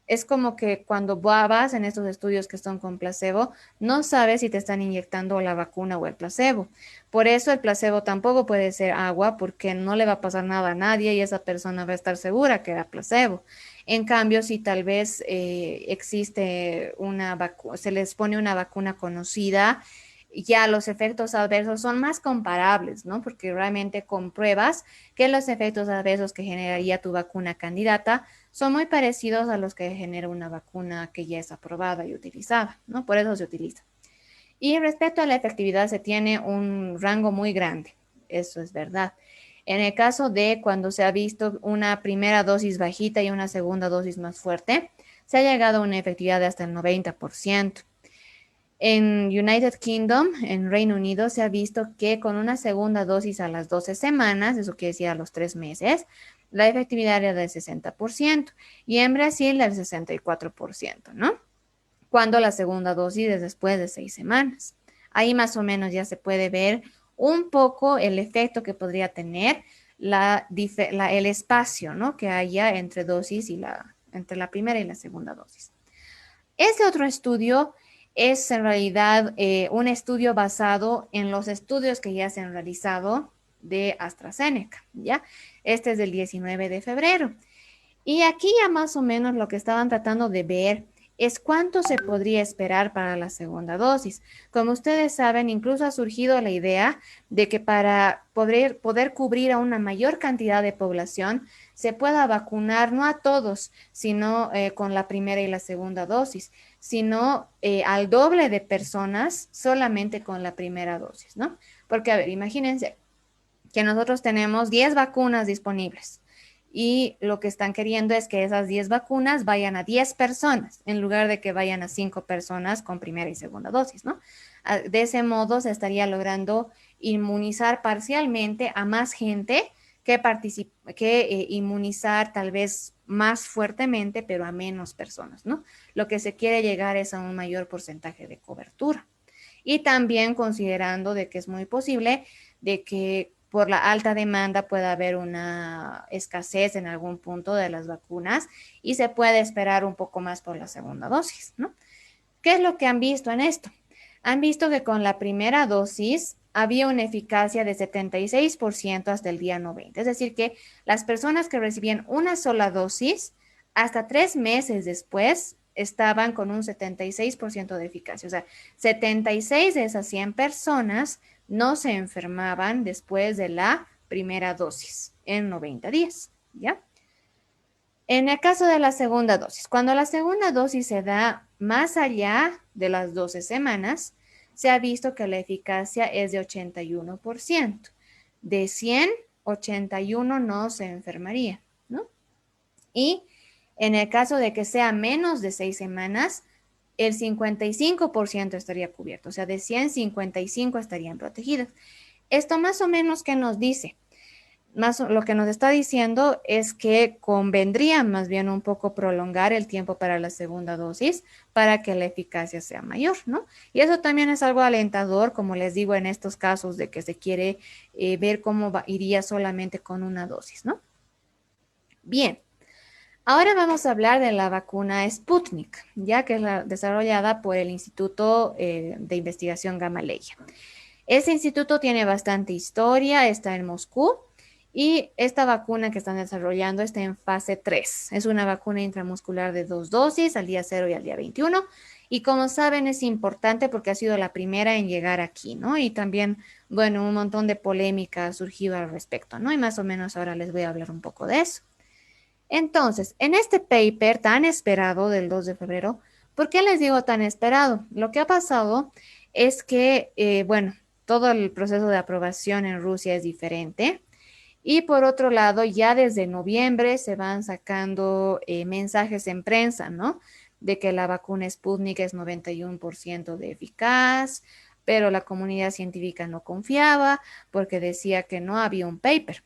es como que cuando vas en estos estudios que son con placebo, no sabes si te están inyectando la vacuna o el placebo. Por eso el placebo tampoco puede ser agua porque no le va a pasar nada a nadie y esa persona va a estar segura que era placebo. En cambio, si tal vez existe una vacuna, se les pone una vacuna conocida, ya los efectos adversos son más comparables, ¿no? Porque realmente compruebas que los efectos adversos que generaría tu vacuna candidata son muy parecidos a los que genera una vacuna que ya es aprobada y utilizada, ¿no? Por eso se utiliza. Y respecto a la efectividad, se tiene un rango muy grande, eso es verdad. En el caso de cuando se ha visto una primera dosis bajita y una segunda dosis más fuerte, se ha llegado a una efectividad de hasta el 90%. En United Kingdom, en Reino Unido, se ha visto que con una segunda dosis a las 12 semanas, eso quiere decir a los 3 meses, la efectividad era del 60% y en Brasil del 64%, ¿no? Cuando la segunda dosis es después de 6 semanas. Ahí más o menos ya se puede ver un poco el efecto que podría tener el espacio, ¿no? Que haya entre dosis y entre la primera y la segunda dosis. Este otro estudio es en realidad un estudio basado en los estudios que ya se han realizado de AstraZeneca, ¿ya? Este es del 19 de febrero. Y aquí ya más o menos lo que estaban tratando de ver es cuánto se podría esperar para la segunda dosis. Como ustedes saben, incluso ha surgido la idea de que para poder cubrir a una mayor cantidad de población, se pueda vacunar no a todos, sino con la primera y la segunda dosis, sino al doble de personas solamente con la primera dosis, ¿no? Porque, a ver, imagínense que nosotros tenemos 10 vacunas disponibles y lo que están queriendo es que esas 10 vacunas vayan a 10 personas en lugar de que vayan a 5 personas con primera y segunda dosis, ¿no? De ese modo se estaría logrando inmunizar parcialmente a más gente que inmunizar tal vez más fuertemente, pero a menos personas, ¿no? Lo que se quiere llegar es a un mayor porcentaje de cobertura. Y también considerando de que es muy posible de que por la alta demanda pueda haber una escasez en algún punto de las vacunas y se puede esperar un poco más por la segunda dosis, ¿no? ¿Qué es lo que han visto en esto? Han visto que con la primera dosis había una eficacia de 76% hasta el día 90. Es decir, que las personas que recibían una sola dosis, hasta 3 meses después, estaban con un 76% de eficacia. O sea, 76 de esas 100 personas no se enfermaban después de la primera dosis en 90 días, ¿ya? En el caso de la segunda dosis, cuando la segunda dosis se da más allá de las 12 semanas, se ha visto que la eficacia es de 81%. De 100, 81 no se enfermaría, ¿no? Y en el caso de que sea menos de 6 semanas, el 55% estaría cubierto. O sea, de 100, 55 estarían protegidas. Esto más o menos, ¿qué nos dice? Más lo que nos está diciendo es que convendría más bien un poco prolongar el tiempo para la segunda dosis para que la eficacia sea mayor, ¿no? Y eso también es algo alentador, como les digo, en estos casos de que se quiere ver cómo iría solamente con una dosis, ¿no? Bien, ahora vamos a hablar de la vacuna Sputnik, ya que es desarrollada por el Instituto de Investigación Gamaleya. Este instituto tiene bastante historia, está en Moscú y esta vacuna que están desarrollando está en fase 3. Es una vacuna intramuscular de 2 dosis al día 0 y al día 21. Y como saben, es importante porque ha sido la primera en llegar aquí, ¿no? Y también, bueno, un montón de polémica ha surgido al respecto, ¿no? Y más o menos ahora les voy a hablar un poco de eso. Entonces, en este paper tan esperado del 2 de febrero, ¿por qué les digo tan esperado? Lo que ha pasado es que, bueno, todo el proceso de aprobación en Rusia es diferente Y por otro lado, ya desde noviembre se van sacando mensajes en prensa, ¿no? De que la vacuna Sputnik es 91% de eficaz, pero la comunidad científica no confiaba porque decía que no había un paper.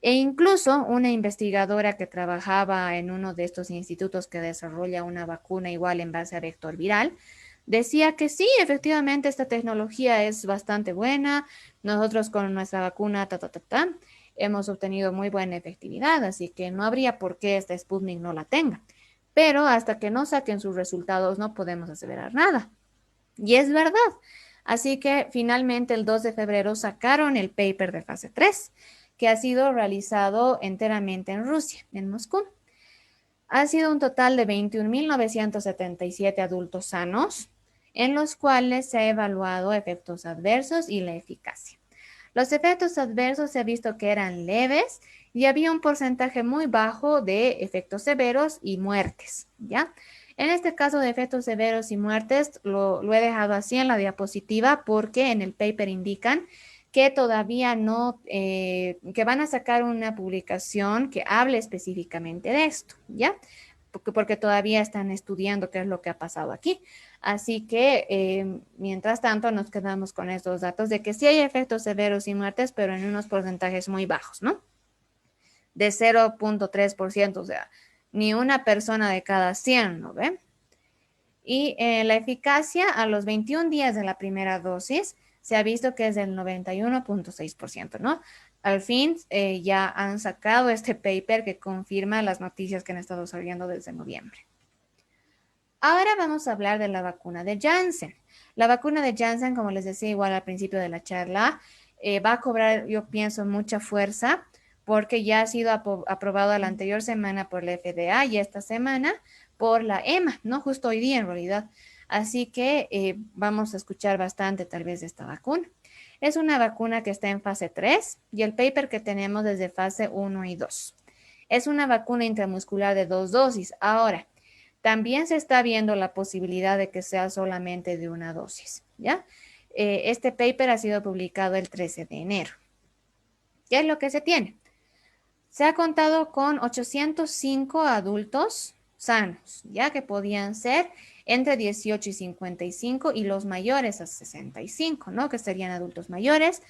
E incluso una investigadora que trabajaba en uno de estos institutos que desarrolla una vacuna igual en base a vector viral, decía que sí, efectivamente esta tecnología es bastante buena. Nosotros con nuestra vacuna, hemos obtenido muy buena efectividad, así que no habría por qué esta Sputnik no la tenga. Pero hasta que no saquen sus resultados no podemos aseverar nada. Y es verdad. Así que finalmente el 2 de febrero sacaron el paper de fase 3, que ha sido realizado enteramente en Rusia, en Moscú. Ha sido un total de 21.977 adultos sanos, en los cuales se ha evaluado efectos adversos y la eficacia. Los efectos adversos se ha visto que eran leves y había un porcentaje muy bajo de efectos severos y muertes, ¿ya? En este caso de efectos severos y muertes, lo he dejado así en la diapositiva porque en el paper indican que todavía no, que van a sacar una publicación que hable específicamente de esto, ¿ya? Porque todavía están estudiando qué es lo que ha pasado aquí. Así que, mientras tanto, nos quedamos con estos datos de que sí hay efectos severos y muertes, pero en unos porcentajes muy bajos, ¿no? De 0.3%, o sea, ni una persona de cada 100, ¿no ve? Y la eficacia a los 21 días de la primera dosis se ha visto que es del 91.6%, ¿no? Al fin ya han sacado este paper que confirma las noticias que han estado saliendo desde noviembre. Ahora vamos a hablar de la vacuna de Janssen. La vacuna de Janssen, como les decía igual al principio de la charla, va a cobrar, yo pienso, mucha fuerza porque ya ha sido aprobado la anterior semana por la FDA y esta semana por la EMA, ¿no? Justo hoy día en realidad. Así que vamos a escuchar bastante tal vez de esta vacuna. Es una vacuna que está en fase 3 y el paper que tenemos es de fase 1 y 2. Es una vacuna intramuscular de 2 dosis. Ahora, también se está viendo la posibilidad de que sea solamente de una dosis, ¿ya? Este paper ha sido publicado el 13 de enero. ¿Qué es lo que se tiene? Se ha contado con 805 adultos sanos, ya que podían ser entre 18 y 55 y los mayores a 65, ¿no? Que serían adultos mayores.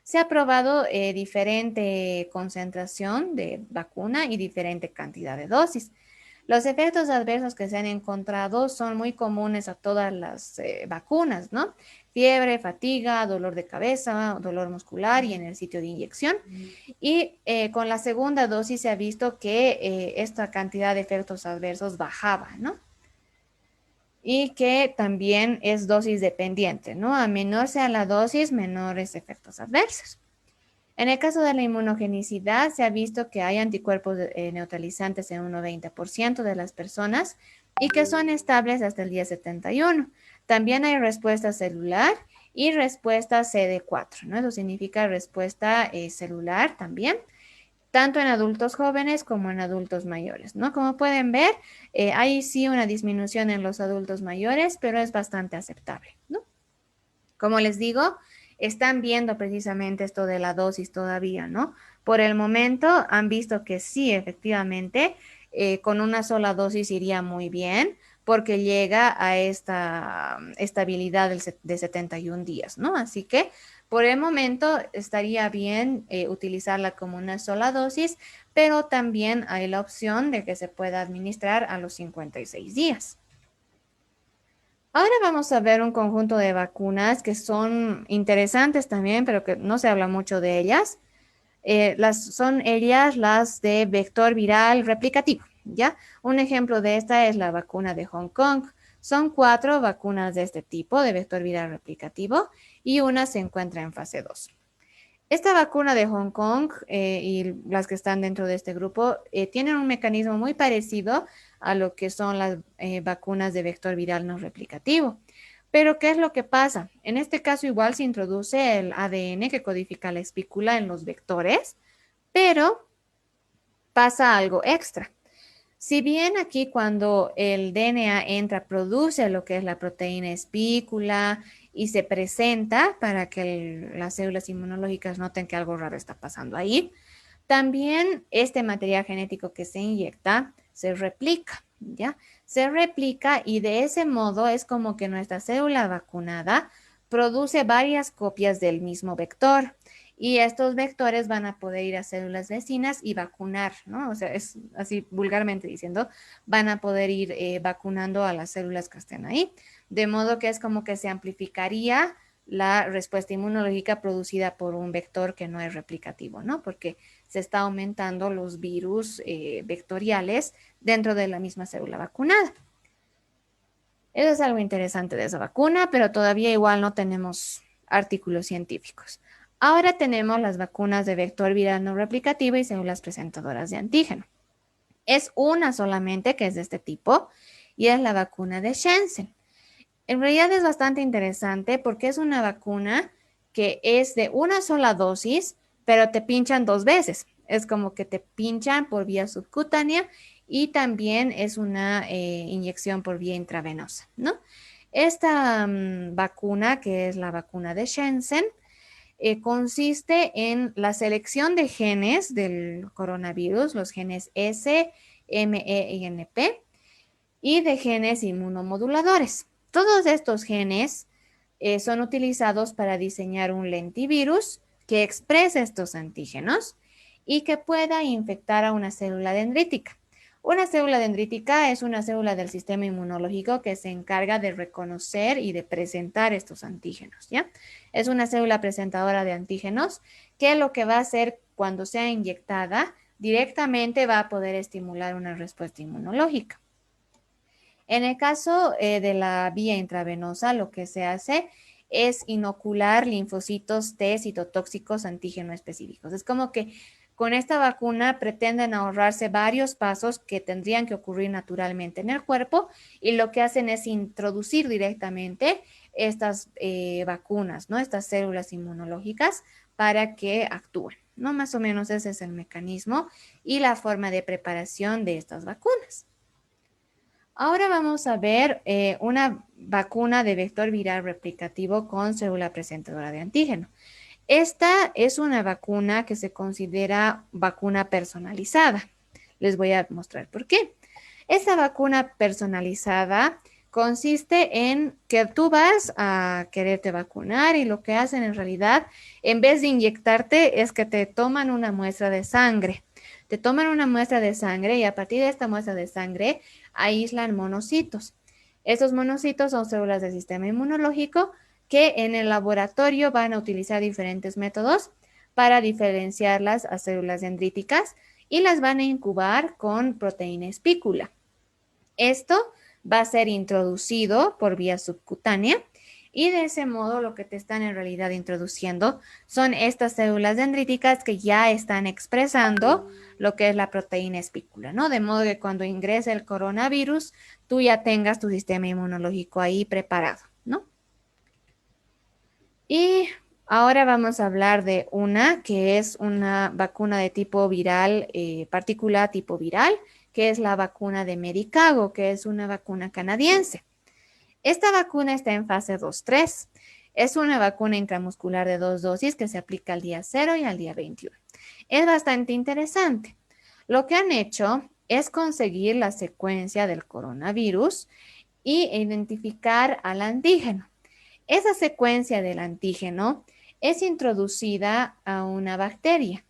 Se ha probado diferente concentración de vacuna y diferente cantidad de dosis. Los efectos adversos que se han encontrado son muy comunes a todas las vacunas, ¿no? Fiebre, fatiga, dolor de cabeza, dolor muscular y en el sitio de inyección. Y con la segunda dosis se ha visto que esta cantidad de efectos adversos bajaba, ¿no? Y que también es dosis dependiente, ¿no? A menor sea la dosis, menores efectos adversos. En el caso de la inmunogenicidad, se ha visto que hay anticuerpos neutralizantes en un 90% de las personas y que son estables hasta el día 71. También hay respuesta celular y respuesta CD4, ¿no? Eso significa respuesta celular también, tanto en adultos jóvenes como en adultos mayores, ¿no? Como pueden ver, hay sí una disminución en los adultos mayores, pero es bastante aceptable, ¿no? Como les digo, están viendo precisamente esto de la dosis todavía, ¿no? Por el momento han visto que sí, efectivamente, con una sola dosis iría muy bien porque llega a esta estabilidad de 71 días, ¿no? Así que por el momento estaría bien utilizarla como una sola dosis, pero también hay la opción de que se pueda administrar a los 56 días. Ahora vamos a ver un conjunto de vacunas que son interesantes también, pero que no se habla mucho de ellas. Son ellas las de vector viral replicativo, ¿ya? Un ejemplo de esta es la vacuna de Hong Kong. Son 4 vacunas de este tipo, de vector viral replicativo, y una se encuentra en fase 2. Esta vacuna de Hong Kong y las que están dentro de este grupo tienen un mecanismo muy parecido a lo que son las vacunas de vector viral no replicativo. Pero, ¿qué es lo que pasa? En este caso, igual se introduce el ADN que codifica la espícula en los vectores, pero pasa algo extra. Si bien aquí cuando el DNA entra, produce lo que es la proteína espícula y se presenta para que las células inmunológicas noten que algo raro está pasando ahí, También este material genético que se inyecta se replica, ¿ya? Se replica y de ese modo es como que nuestra célula vacunada produce varias copias del mismo vector y estos vectores van a poder ir a células vecinas y vacunar, ¿no? O sea, es así vulgarmente diciendo, van a poder ir vacunando a las células que estén ahí, de modo que es como que se amplificaría la respuesta inmunológica producida por un vector que no es replicativo, ¿no? Porque se está aumentando los virus vectoriales dentro de la misma célula vacunada. Eso es algo interesante de esa vacuna, pero todavía igual no tenemos artículos científicos. Ahora tenemos las vacunas de vector viral no replicativo y células presentadoras de antígeno. Es una solamente que es de este tipo y es la vacuna de Janssen. En realidad es bastante interesante porque es una vacuna que es de una sola dosis, pero te pinchan dos veces. Es como que te pinchan por vía subcutánea y también es una inyección por vía intravenosa, ¿no? Esta vacuna, que es la vacuna de Janssen, consiste en la selección de genes del coronavirus, los genes S, M, E y NP, y de genes inmunomoduladores. Todos estos genes son utilizados para diseñar un lentivirus que exprese estos antígenos y que pueda infectar a una célula dendrítica. Una célula dendrítica es una célula del sistema inmunológico que se encarga de reconocer y de presentar estos antígenos, ¿ya? Es una célula presentadora de antígenos que lo que va a hacer cuando sea inyectada directamente va a poder estimular una respuesta inmunológica. En el caso de la vía intravenosa, lo que se hace es inocular linfocitos T citotóxicos antígeno específicos. Es como que con esta vacuna pretenden ahorrarse varios pasos que tendrían que ocurrir naturalmente en el cuerpo y lo que hacen es introducir directamente estas vacunas, ¿no? Estas células inmunológicas para que actúen, ¿no? Más o menos ese es el mecanismo y la forma de preparación de estas vacunas. Ahora vamos a ver una vacuna de vector viral replicativo con célula presentadora de antígeno. Esta es una vacuna que se considera vacuna personalizada. Les voy a mostrar por qué. Esta vacuna personalizada consiste en que tú vas a quererte vacunar y lo que hacen en realidad, en vez de inyectarte, es que te toman una muestra de sangre. Te toman una muestra de sangre y a partir de esta muestra de sangre aíslan monocitos. Estos monocitos son células del sistema inmunológico que en el laboratorio van a utilizar diferentes métodos para diferenciarlas a células dendríticas y las van a incubar con proteína espícula. Esto va a ser introducido por vía subcutánea y de ese modo lo que te están en realidad introduciendo son estas células dendríticas que ya están expresando lo que es la proteína espícula, ¿no? De modo que cuando ingrese el coronavirus, tú ya tengas tu sistema inmunológico ahí preparado, ¿no? Y ahora vamos a hablar de una que es una vacuna de tipo viral, partícula tipo viral, que es la vacuna de Medicago, que es una vacuna canadiense. Esta vacuna está en fase 2-3. Es una vacuna intramuscular de 2 dosis que se aplica al día 0 y al día 21. Es bastante interesante. Lo que han hecho es conseguir la secuencia del coronavirus y identificar al antígeno. Esa secuencia del antígeno es introducida a una bacteria.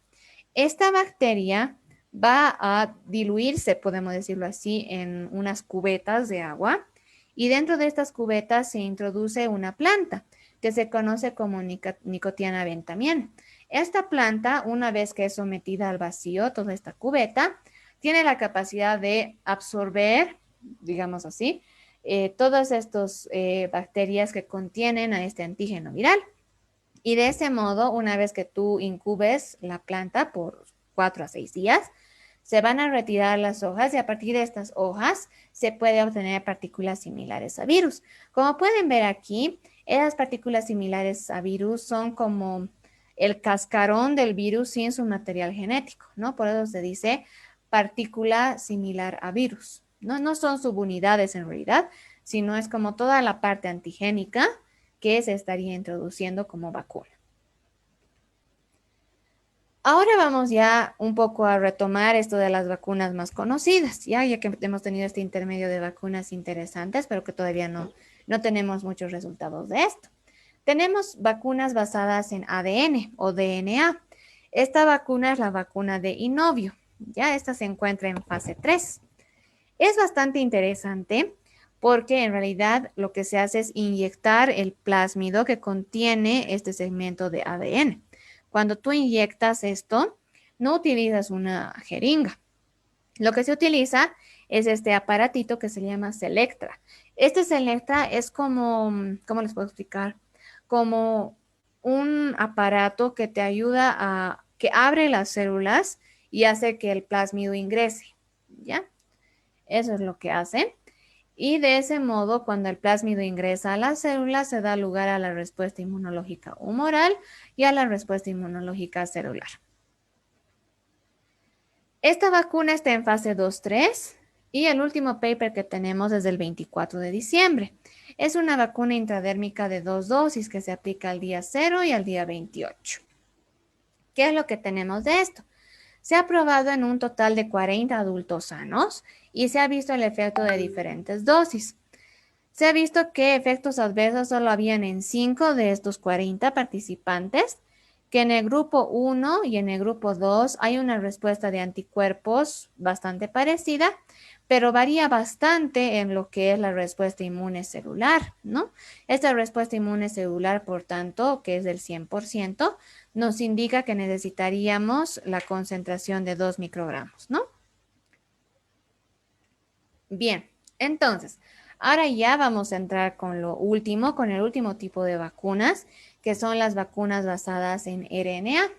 Esta bacteria va a diluirse, podemos decirlo así, en unas cubetas de agua y dentro de estas cubetas se introduce una planta que se conoce como Nicotiana bentamien. Esta planta, una vez que es sometida al vacío, toda esta cubeta, tiene la capacidad de absorber, digamos así, todas estas bacterias que contienen a este antígeno viral. Y de ese modo, una vez que tú incubes la planta por 4 a 6 días, se van a retirar las hojas y a partir de estas hojas se puede obtener partículas similares a virus. Como pueden ver aquí, esas partículas similares a virus son como el cascarón del virus sin su material genético, ¿no? Por eso se dice partícula similar a virus. No son subunidades en realidad, sino es como toda la parte antigénica que se estaría introduciendo como vacuna. Ahora vamos ya un poco a retomar esto de las vacunas más conocidas, ya que hemos tenido este intermedio de vacunas interesantes, pero que todavía no tenemos muchos resultados de esto. Tenemos vacunas basadas en ADN o DNA. Esta vacuna es la vacuna de Inovio. Ya esta se encuentra en fase 3. Es bastante interesante porque en realidad lo que se hace es inyectar el plásmido que contiene este segmento de ADN. Cuando tú inyectas esto, no utilizas una jeringa. Lo que se utiliza es este aparatito que se llama Selectra. Este Selectra es como, ¿cómo les puedo explicar? Como un aparato que te ayuda que abre las células y hace que el plásmido ingrese, ¿ya? Eso es lo que hace. Y de ese modo, cuando el plásmido ingresa a la célula, se da lugar a la respuesta inmunológica humoral y a la respuesta inmunológica celular. Esta vacuna está en fase 2-3 y el último paper que tenemos es del 24 de diciembre. Es una vacuna intradérmica de 2 dosis que se aplica al día 0 y al día 28. ¿Qué es lo que tenemos de esto? Se ha probado en un total de 40 adultos sanos y se ha visto el efecto de diferentes dosis. Se ha visto que efectos adversos solo habían en 5 de estos 40 participantes, que en el grupo 1 y en el grupo 2 hay una respuesta de anticuerpos bastante parecida, pero varía bastante en lo que es la respuesta inmune celular, ¿no? Esta respuesta inmune celular, por tanto, que es del 100%, nos indica que necesitaríamos la concentración de 2 microgramos, ¿no? Bien, entonces, ahora ya vamos a entrar con lo último, con el último tipo de vacunas, que son las vacunas basadas en RNA.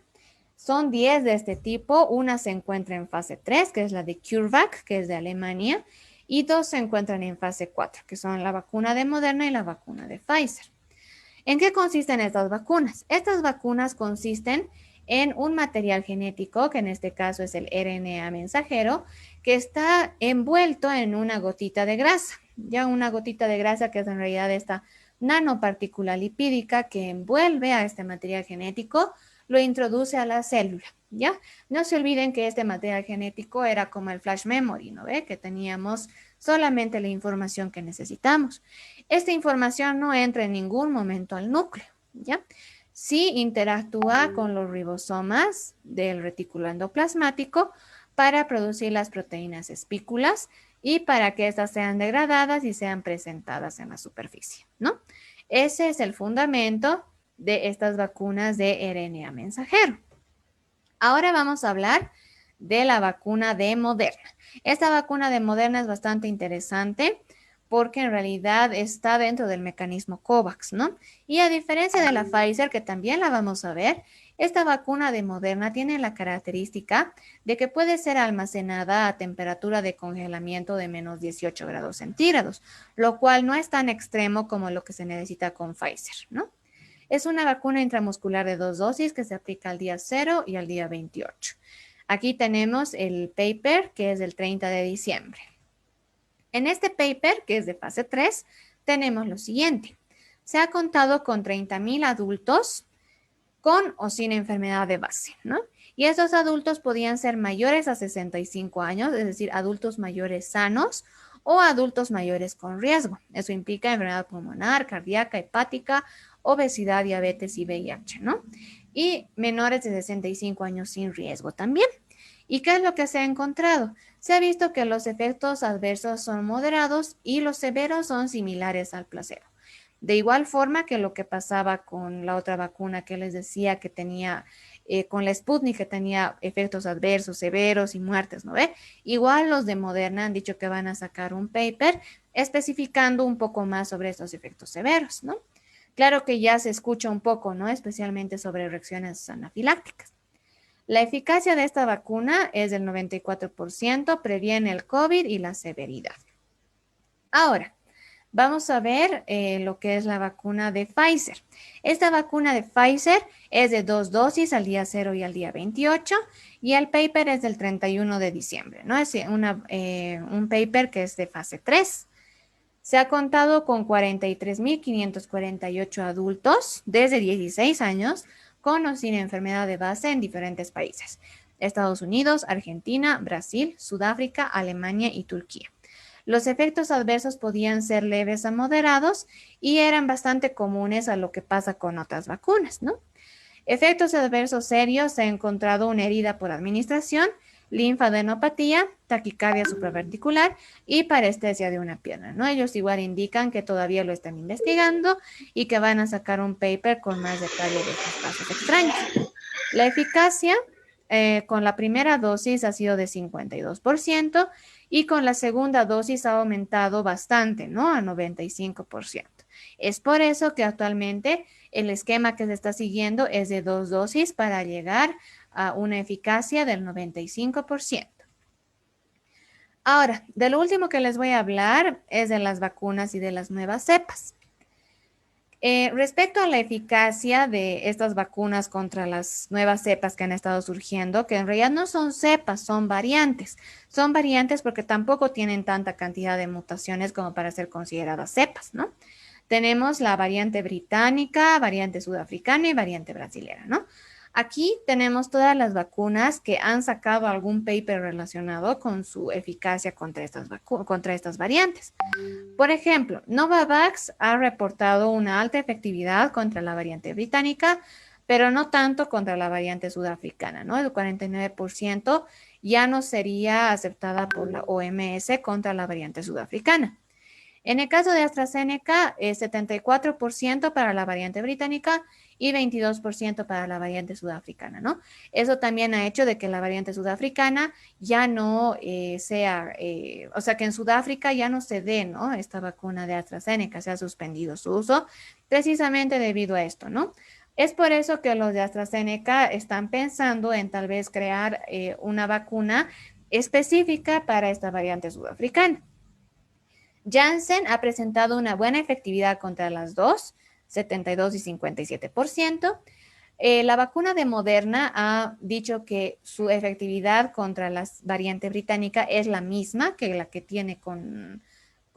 Son 10 de este tipo, una se encuentra en fase 3, que es la de CureVac, que es de Alemania, y dos se encuentran en fase 4, que son la vacuna de Moderna y la vacuna de Pfizer. ¿En qué consisten estas vacunas? Estas vacunas consisten en un material genético, que en este caso es el RNA mensajero, que está envuelto en una gotita de grasa. Ya una gotita de grasa que es en realidad esta nanopartícula lipídica que envuelve a este material genético, lo introduce a la célula. ¿Ya? No se olviden que este material genético era como el flash memory, ¿no ve? Que teníamos solamente la información que necesitamos. Esta información no entra en ningún momento al núcleo, ¿ya? Sí interactúa con los ribosomas del retículo endoplasmático para producir las proteínas espículas y para que éstas sean degradadas y sean presentadas en la superficie, ¿no? Ese es el fundamento de estas vacunas de RNA mensajero. Ahora vamos a hablar de la vacuna de Moderna. Esta vacuna de Moderna es bastante interesante porque en realidad está dentro del mecanismo COVAX, ¿no? Y a diferencia de la Pfizer, que también la vamos a ver, esta vacuna de Moderna tiene la característica de que puede ser almacenada a temperatura de congelamiento de menos 18 grados centígrados, lo cual no es tan extremo como lo que se necesita con Pfizer, ¿no? Es una vacuna intramuscular de 2 dosis que se aplica al día 0 y al día 28. Aquí tenemos el paper que es del 30 de diciembre. En este paper, que es de fase 3, tenemos lo siguiente. Se ha contado con 30,000 adultos con o sin enfermedad de base, ¿no? Y esos adultos podían ser mayores a 65 años, es decir, adultos mayores sanos o adultos mayores con riesgo. Eso implica enfermedad pulmonar, cardíaca, hepática, obesidad, diabetes y VIH, ¿no? Y menores de 65 años sin riesgo también. ¿Y qué es lo que se ha encontrado? Se ha visto que los efectos adversos son moderados y los severos son similares al placebo. De igual forma que lo que pasaba con la otra vacuna que les decía que tenía, con la Sputnik, que tenía efectos adversos severos y muertes, ¿no ve? Igual los de Moderna han dicho que van a sacar un paper especificando un poco más sobre estos efectos severos, ¿no? Claro que ya se escucha un poco, ¿no? Especialmente sobre reacciones anafilácticas. La eficacia de esta vacuna es del 94%, previene el COVID y la severidad. Ahora, vamos a ver lo que es la vacuna de Pfizer. Esta vacuna de Pfizer es de 2 dosis al día 0 y al día 28 y el paper es del 31 de diciembre, ¿no? Es un paper que es de fase 3. Se ha contado con 43,548 adultos desde 16 años con o sin enfermedad de base en diferentes países: Estados Unidos, Argentina, Brasil, Sudáfrica, Alemania y Turquía. Los efectos adversos podían ser leves a moderados y eran bastante comunes a lo que pasa con otras vacunas, ¿no? Efectos adversos serios: se ha encontrado una herida por administración, linfadenopatía, taquicardia supraventricular y parestesia de una pierna, ¿no? Ellos igual indican que todavía lo están investigando y que van a sacar un paper con más detalle de estos casos extraños. La eficacia con la primera dosis ha sido de 52% y con la segunda dosis ha aumentado bastante, ¿no? A 95%. Es por eso que actualmente el esquema que se está siguiendo es de 2 dosis para llegar a una eficacia del 95%. Ahora, de lo último que les voy a hablar es de las vacunas y de las nuevas cepas. Respecto a la eficacia de estas vacunas contra las nuevas cepas que han estado surgiendo, que en realidad no son cepas, son variantes. Son variantes porque tampoco tienen tanta cantidad de mutaciones como para ser consideradas cepas, ¿no? Tenemos la variante británica, variante sudafricana y variante brasilera, ¿no? Aquí tenemos todas las vacunas que han sacado algún paper relacionado con su eficacia contra estas variantes. Por ejemplo, Novavax ha reportado una alta efectividad contra la variante británica, pero no tanto contra la variante sudafricana, ¿no? El 49% ya no sería aceptada por la OMS contra la variante sudafricana. En el caso de AstraZeneca, es 74% para la variante británica y 22% para la variante sudafricana, ¿no? Eso también ha hecho de que la variante sudafricana ya no o sea, que en Sudáfrica ya no se dé, ¿no? Esta vacuna de AstraZeneca, se ha suspendido su uso precisamente debido a esto, ¿no? Es por eso que los de AstraZeneca están pensando en tal vez crear una vacuna específica para esta variante sudafricana. Janssen ha presentado una buena efectividad contra las dos, 72 y 57%. La vacuna de Moderna ha dicho que su efectividad contra la variante británica es la misma que la que tiene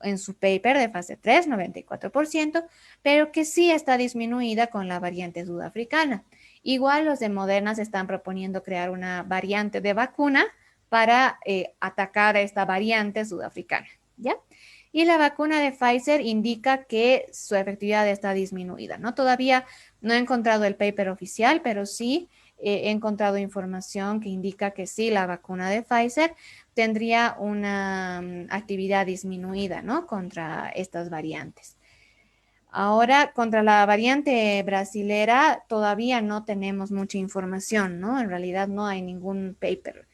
en su paper de fase 3, 94%, pero que sí está disminuida con la variante sudafricana. Igual los de Moderna se están proponiendo crear una variante de vacuna para atacar a esta variante sudafricana, ¿ya? Y la vacuna de Pfizer indica que su efectividad está disminuida, ¿no? Todavía no he encontrado el paper oficial, pero sí he encontrado información que indica que sí, la vacuna de Pfizer tendría una actividad disminuida, ¿no? Contra estas variantes. Ahora, contra la variante brasilera, todavía no tenemos mucha información, ¿no? En realidad no hay ningún paper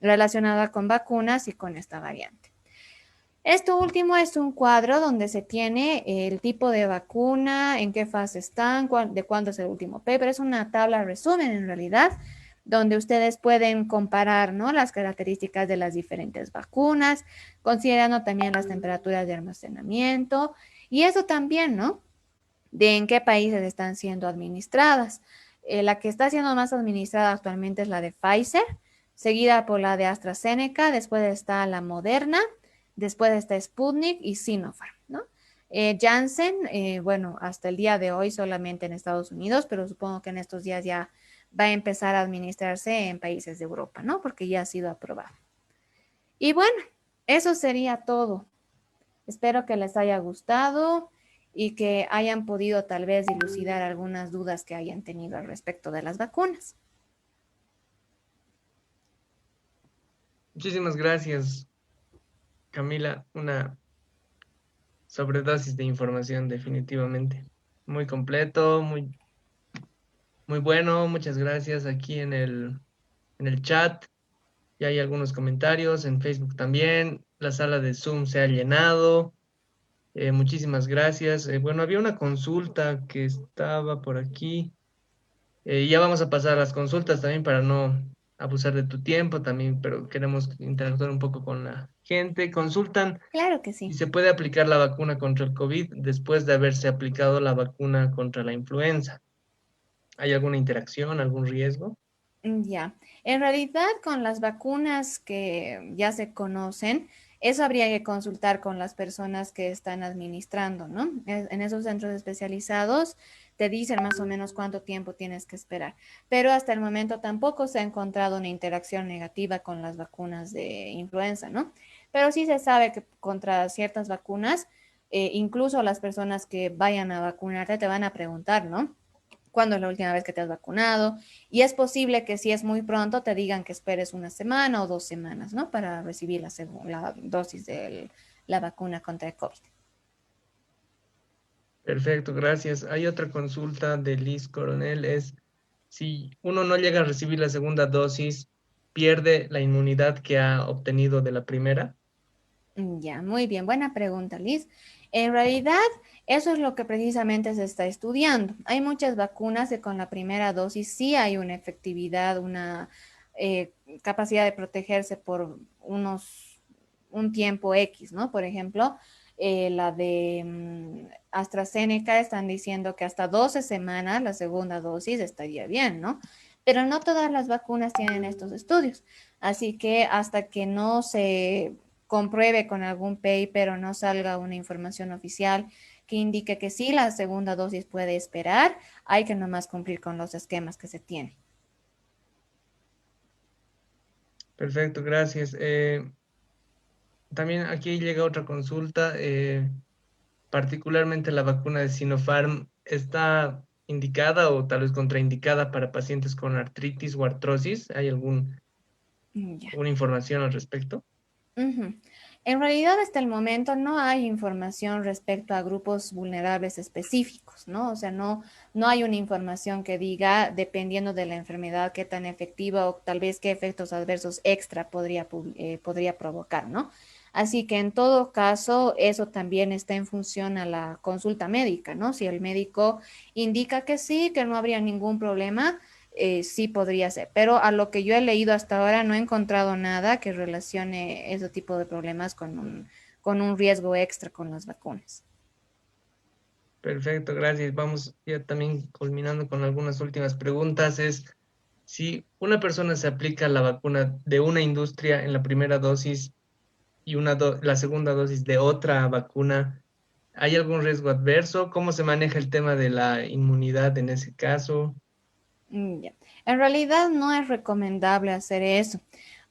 relacionado con vacunas y con esta variante. Esto último es un cuadro donde se tiene el tipo de vacuna, en qué fase están, de cuándo es el último paper. Es una tabla resumen en realidad, donde ustedes pueden comparar, ¿no?, las características de las diferentes vacunas, considerando también las temperaturas de almacenamiento y eso también, ¿no?, de en qué países están siendo administradas. La que está siendo más administrada actualmente es la de Pfizer, seguida por la de AstraZeneca, después está la Moderna, después está Sputnik y Sinopharm, ¿no? Janssen, bueno, hasta el día de hoy solamente en Estados Unidos, pero supongo que en estos días ya va a empezar a administrarse en países de Europa, ¿no? Porque ya ha sido aprobado. Y bueno, eso sería todo. Espero que les haya gustado y que hayan podido tal vez dilucidar algunas dudas que hayan tenido al respecto de las vacunas. Muchísimas gracias, Camila. Una sobredosis de información, definitivamente. Muy completo, muy bueno. Muchas gracias. Aquí en el chat ya hay algunos comentarios, en Facebook también. La sala de Zoom se ha llenado. Muchísimas gracias. Bueno, había una consulta que estaba por aquí. Ya vamos a pasar a las consultas también para no abusar de tu tiempo también, pero queremos interactuar un poco con la gente. Consultan Claro que si sí. se puede aplicar la vacuna contra el COVID después de haberse aplicado la vacuna contra la influenza. ¿Hay alguna interacción, algún riesgo? Ya, en realidad con las vacunas que ya se conocen, Eso habría que consultar con las personas que están administrando, ¿no? En esos centros especializados te dicen más o menos cuánto tiempo tienes que esperar. Pero hasta el momento tampoco se ha encontrado una interacción negativa con las vacunas de influenza, ¿no? Pero sí se sabe que contra ciertas vacunas, incluso las personas que vayan a vacunarte te van a preguntar, ¿no? ¿Cuándo es la última vez que te has vacunado? Y es posible que si es muy pronto te digan que esperes una semana o 2 semanas, ¿no? Para recibir la dosis de la vacuna contra el COVID. Perfecto, gracias. Hay otra consulta de Liz Coronel, es si uno no llega a recibir la segunda dosis, ¿pierde la inmunidad que ha obtenido de la primera? Ya, muy bien, buena pregunta, Liz. En realidad, eso es lo que precisamente se está estudiando. Hay muchas vacunas que con la primera dosis sí hay una efectividad, una eh, capacidad de protegerse por un tiempo X, ¿no? Por ejemplo, la de AstraZeneca están diciendo que hasta 12 semanas la segunda dosis estaría bien, ¿no? Pero no todas las vacunas tienen estos estudios. Así que hasta que no se compruebe con algún paper o no salga una información oficial que indique que sí, la segunda dosis puede esperar, hay que nomás cumplir con los esquemas que se tienen. Perfecto, gracias. También aquí llega otra consulta, particularmente la vacuna de Sinopharm, ¿está indicada o tal vez contraindicada para pacientes con artritis o artrosis? ¿Hay Ya. alguna información al respecto? Ujú. En realidad, hasta el momento no hay información respecto a grupos vulnerables específicos, ¿no? O sea, no hay una información que diga, dependiendo de la enfermedad, qué tan efectiva o tal vez qué efectos adversos extra podría provocar, ¿no? Así que en todo caso, eso también está en función a la consulta médica, ¿no? Si el médico indica que sí, que no habría ningún problema, sí podría ser, pero a lo que yo he leído hasta ahora no he encontrado nada que relacione ese tipo de problemas con un riesgo extra con las vacunas. Perfecto, gracias. Vamos ya también culminando con algunas últimas preguntas. Es si una persona se aplica la vacuna de una industria en la primera dosis y la segunda dosis de otra vacuna, ¿hay algún riesgo adverso? ¿Cómo se maneja el tema de la inmunidad en ese caso? Ya. En realidad no es recomendable hacer eso,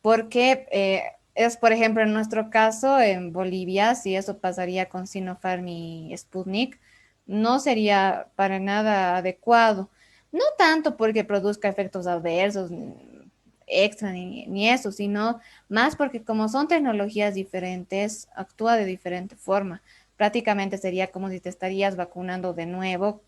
porque es, por ejemplo, en nuestro caso, en Bolivia, si eso pasaría con Sinopharm y Sputnik, no sería para nada adecuado. No tanto porque produzca efectos adversos extra ni eso, sino más porque como son tecnologías diferentes, actúa de diferente forma. Prácticamente sería como si te estarías vacunando de nuevo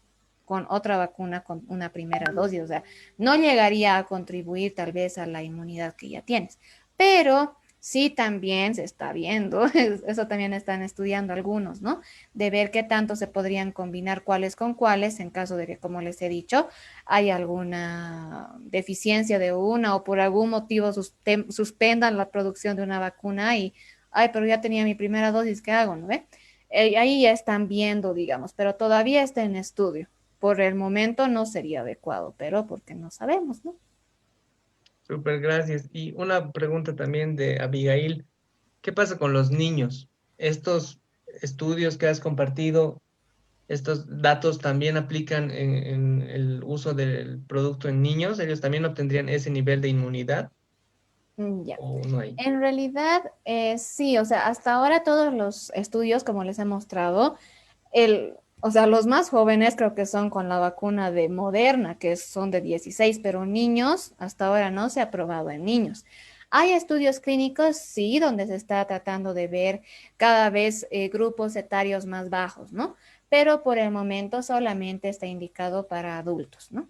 con otra vacuna con una primera dosis, o sea, no llegaría a contribuir tal vez a la inmunidad que ya tienes, pero sí también se está viendo, eso también están estudiando algunos, ¿no? De ver qué tanto se podrían combinar cuáles con cuáles en caso de que, como les he dicho, hay alguna deficiencia de una o por algún motivo suspendan la producción de una vacuna y, ay, pero ya tenía mi primera dosis, ¿qué hago, no ve? Ahí ya están viendo, digamos, pero todavía está en estudio. Por el momento no sería adecuado, pero porque no sabemos, ¿no? Súper, gracias. Y una pregunta también de Abigail. ¿Qué pasa con los niños? Estos estudios que has compartido, estos datos también aplican en el uso del producto en niños. ¿Ellos también obtendrían ese nivel de inmunidad Ya. o no hay? En realidad, sí, o sea, hasta ahora todos los estudios, como les he mostrado, o sea, los más jóvenes creo que son con la vacuna de Moderna, que son de 16, pero niños, hasta ahora no se ha probado en niños. Hay estudios clínicos, sí, donde se está tratando de ver cada vez grupos etarios más bajos, ¿no? Pero por el momento solamente está indicado para adultos, ¿no?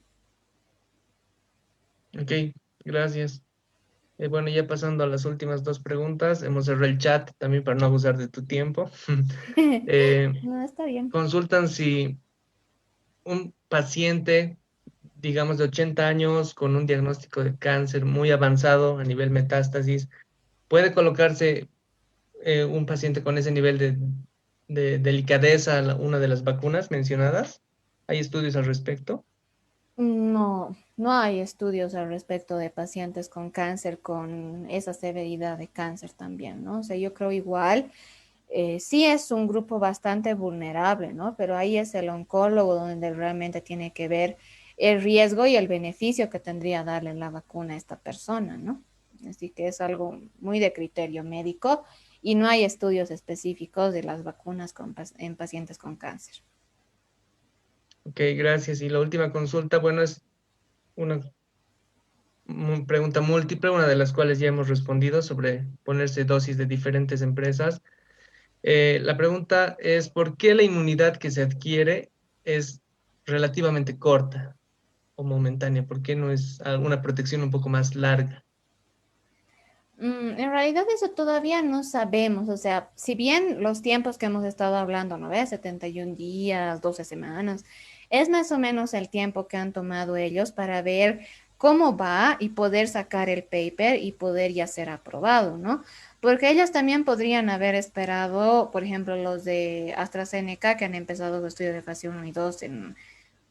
Ok, gracias. Bueno, ya pasando a las últimas dos preguntas, hemos cerrado el chat también para no abusar de tu tiempo. Eh, No, está bien. consultan si un paciente, digamos, de 80 años con un diagnóstico de cáncer muy avanzado a nivel metástasis, puede colocarse un paciente con ese nivel de delicadeza una de las vacunas mencionadas. ¿Hay estudios al respecto? No, no hay estudios al respecto de pacientes con cáncer, con esa severidad de cáncer también, ¿no? O sea, yo creo igual, sí es un grupo bastante vulnerable, ¿no? Pero ahí es el oncólogo donde realmente tiene que ver el riesgo y el beneficio que tendría darle la vacuna a esta persona, ¿no? Así que es algo muy de criterio médico y no hay estudios específicos de las vacunas en pacientes con cáncer. Ok, gracias. Y la última consulta, bueno, es una pregunta múltiple, una de las cuales ya hemos respondido sobre ponerse dosis de diferentes empresas. La pregunta es, ¿por qué la inmunidad que se adquiere es relativamente corta o momentánea? ¿Por qué no es una protección un poco más larga? En realidad eso todavía no sabemos, o sea, si bien los tiempos que hemos estado hablando, ¿no ves? 71 días, 12 semanas, es más o menos el tiempo que han tomado ellos para ver cómo va y poder sacar el paper y poder ya ser aprobado, ¿no? Porque ellos también podrían haber esperado, por ejemplo, los de AstraZeneca, que han empezado su estudio de fase 1 y 2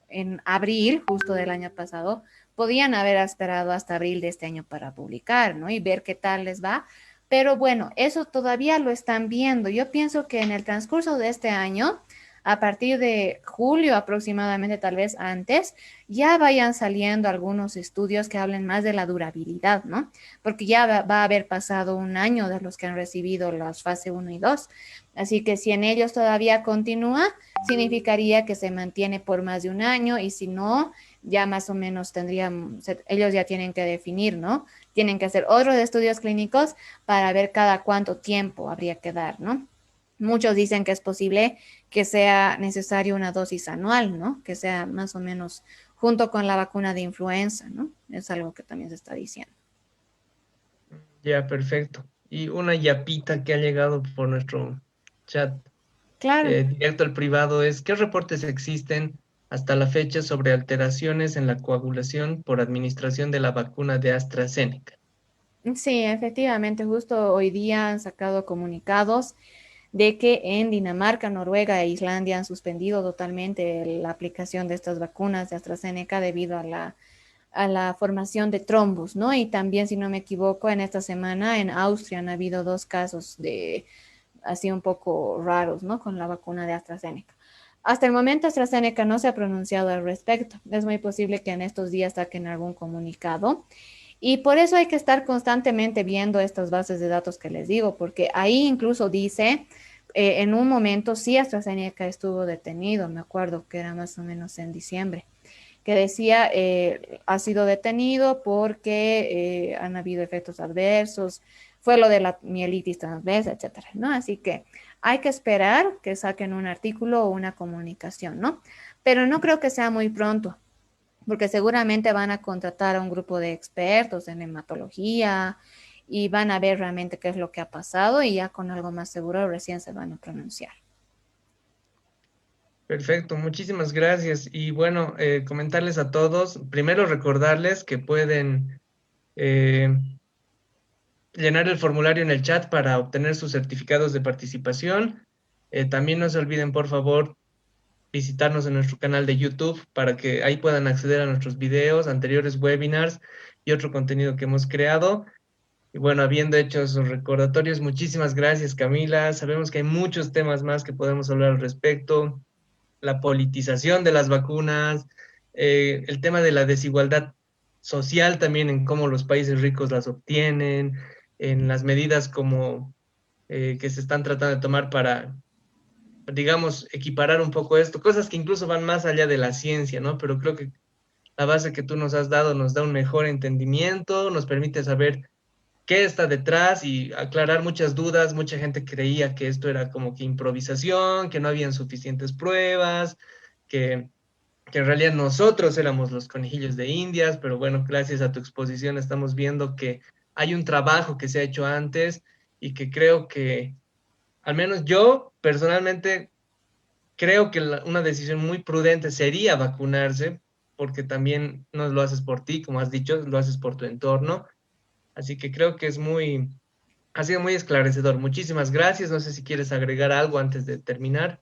en abril, justo del año pasado, podían haber esperado hasta abril de este año para publicar, ¿no? Y ver qué tal les va. Pero bueno, eso todavía lo están viendo. Yo pienso que en el transcurso de este año, a partir de julio aproximadamente, tal vez antes, ya vayan saliendo algunos estudios que hablen más de la durabilidad, ¿no? Porque ya va a haber pasado un año de los que han recibido las fase 1 y 2. Así que si en ellos todavía continúa, significaría que se mantiene por más de un año y si no, ya más o menos tendrían, ellos ya tienen que definir, ¿no? Tienen que hacer otros estudios clínicos para ver cada cuánto tiempo habría que dar, ¿no? Muchos dicen que es posible que sea necesario una dosis anual, ¿no? Que sea más o menos junto con la vacuna de influenza, ¿no? Es algo que también se está diciendo. Ya, perfecto. Y una yapita que ha llegado por nuestro chat Claro. directo al privado es, ¿qué reportes existen hasta la fecha sobre alteraciones en la coagulación por administración de la vacuna de AstraZeneca? Sí, efectivamente, justo hoy día han sacado comunicados de que en Dinamarca, Noruega e Islandia han suspendido totalmente la aplicación de estas vacunas de AstraZeneca debido a la formación de trombos, ¿no? Y también, si no me equivoco, en esta semana en Austria han habido dos casos de así un poco raros, ¿no? Con la vacuna de AstraZeneca. Hasta el momento AstraZeneca no se ha pronunciado al respecto. Es muy posible que en estos días saquen algún comunicado. Y por eso hay que estar constantemente viendo estas bases de datos que les digo, porque ahí incluso dice, en un momento sí AstraZeneca estuvo detenido, me acuerdo que era más o menos en diciembre, que decía ha sido detenido porque han habido efectos adversos, fue lo de la mielitis transversa, etcétera, ¿no? Así que hay que esperar que saquen un artículo o una comunicación, ¿no? Pero no creo que sea muy pronto porque seguramente van a contratar a un grupo de expertos en hematología y van a ver realmente qué es lo que ha pasado y ya con algo más seguro recién se van a pronunciar. Perfecto, muchísimas gracias. Y bueno, comentarles a todos, primero recordarles que pueden eh, llenar el formulario en el chat para obtener sus certificados de participación. También no se olviden, por favor, visitarnos en nuestro canal de YouTube para que ahí puedan acceder a nuestros videos, anteriores webinars y otro contenido que hemos creado. Y bueno, habiendo hecho esos recordatorios, muchísimas gracias, Camila. Sabemos que hay muchos temas más que podemos hablar al respecto. La politización de las vacunas, el tema de la desigualdad social también en cómo los países ricos las obtienen, en las medidas como que se están tratando de tomar para, digamos, equiparar un poco esto, cosas que incluso van más allá de la ciencia, ¿no? Pero creo que la base que tú nos has dado nos da un mejor entendimiento, nos permite saber qué está detrás y aclarar muchas dudas. Mucha gente creía que esto era como que improvisación, que no habían suficientes pruebas, que, que en realidad nosotros éramos los conejillos de Indias, pero bueno, gracias a tu exposición estamos viendo que hay un trabajo que se ha hecho antes y que creo que, al menos yo personalmente, creo que una decisión muy prudente sería vacunarse, porque también no lo haces por ti, como has dicho, lo haces por tu entorno. Así que creo que ha sido muy esclarecedor. Muchísimas gracias. No sé si quieres agregar algo antes de terminar.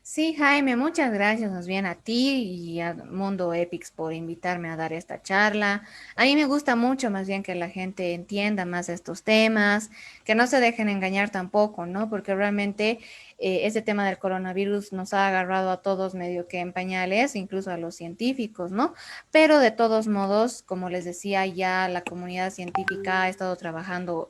Sí, Jaime, muchas gracias más bien a ti y a Mundo Epics por invitarme a dar esta charla. A mí me gusta mucho más bien que la gente entienda más estos temas, que no se dejen engañar tampoco, ¿no? Porque realmente ese tema del coronavirus nos ha agarrado a todos medio que en pañales, incluso a los científicos, ¿no? Pero de todos modos, como les decía, ya la comunidad científica ha estado trabajando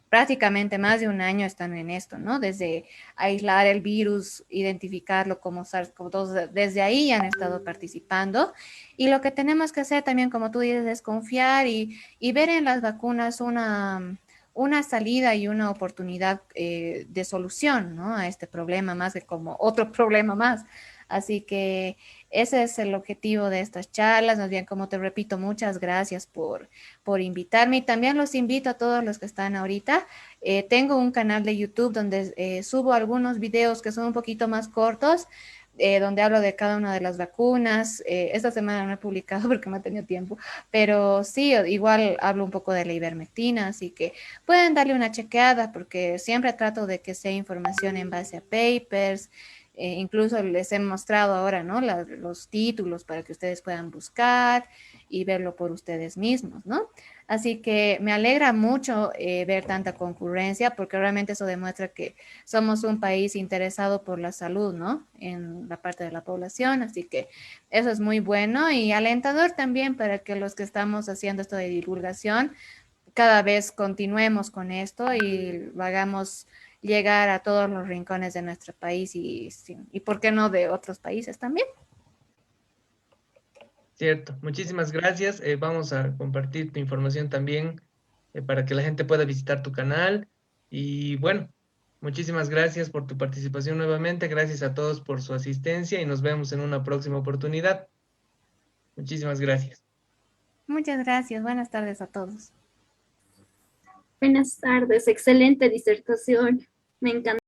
prácticamente más de un año están en esto, ¿no? Desde aislar el virus, identificarlo como SARS-CoV-2, desde ahí han estado participando. Y lo que tenemos que hacer también, como tú dices, es confiar y ver en las vacunas una salida y una oportunidad de solución, ¿no? A este problema, más que como otro problema más. Así que ese es el objetivo de estas charlas. Más bien, como te repito, muchas gracias por invitarme y también los invito a todos los que están ahorita. Tengo un canal de YouTube donde subo algunos videos que son un poquito más cortos, donde hablo de cada una de las vacunas. Esta semana no he publicado porque no he tenido tiempo, pero sí, igual hablo un poco de la ivermectina, así que pueden darle una chequeada porque siempre trato de que sea información en base a papers. Incluso les he mostrado ahora, ¿no? Los títulos para que ustedes puedan buscar y verlo por ustedes mismos, ¿no? Así que me alegra mucho ver tanta concurrencia porque realmente eso demuestra que somos un país interesado por la salud, ¿no? En la parte de la población. Así que eso es muy bueno y alentador también para que los que estamos haciendo esto de divulgación cada vez continuemos con esto y lo hagamos llegar a todos los rincones de nuestro país y ¿por qué no de otros países también? Cierto, muchísimas gracias. Vamos a compartir tu información también para que la gente pueda visitar tu canal. Y bueno, muchísimas gracias por tu participación nuevamente. Gracias a todos por su asistencia y nos vemos en una próxima oportunidad. Muchísimas gracias. Muchas gracias. Buenas tardes a todos. Buenas tardes, excelente disertación. Me encanta.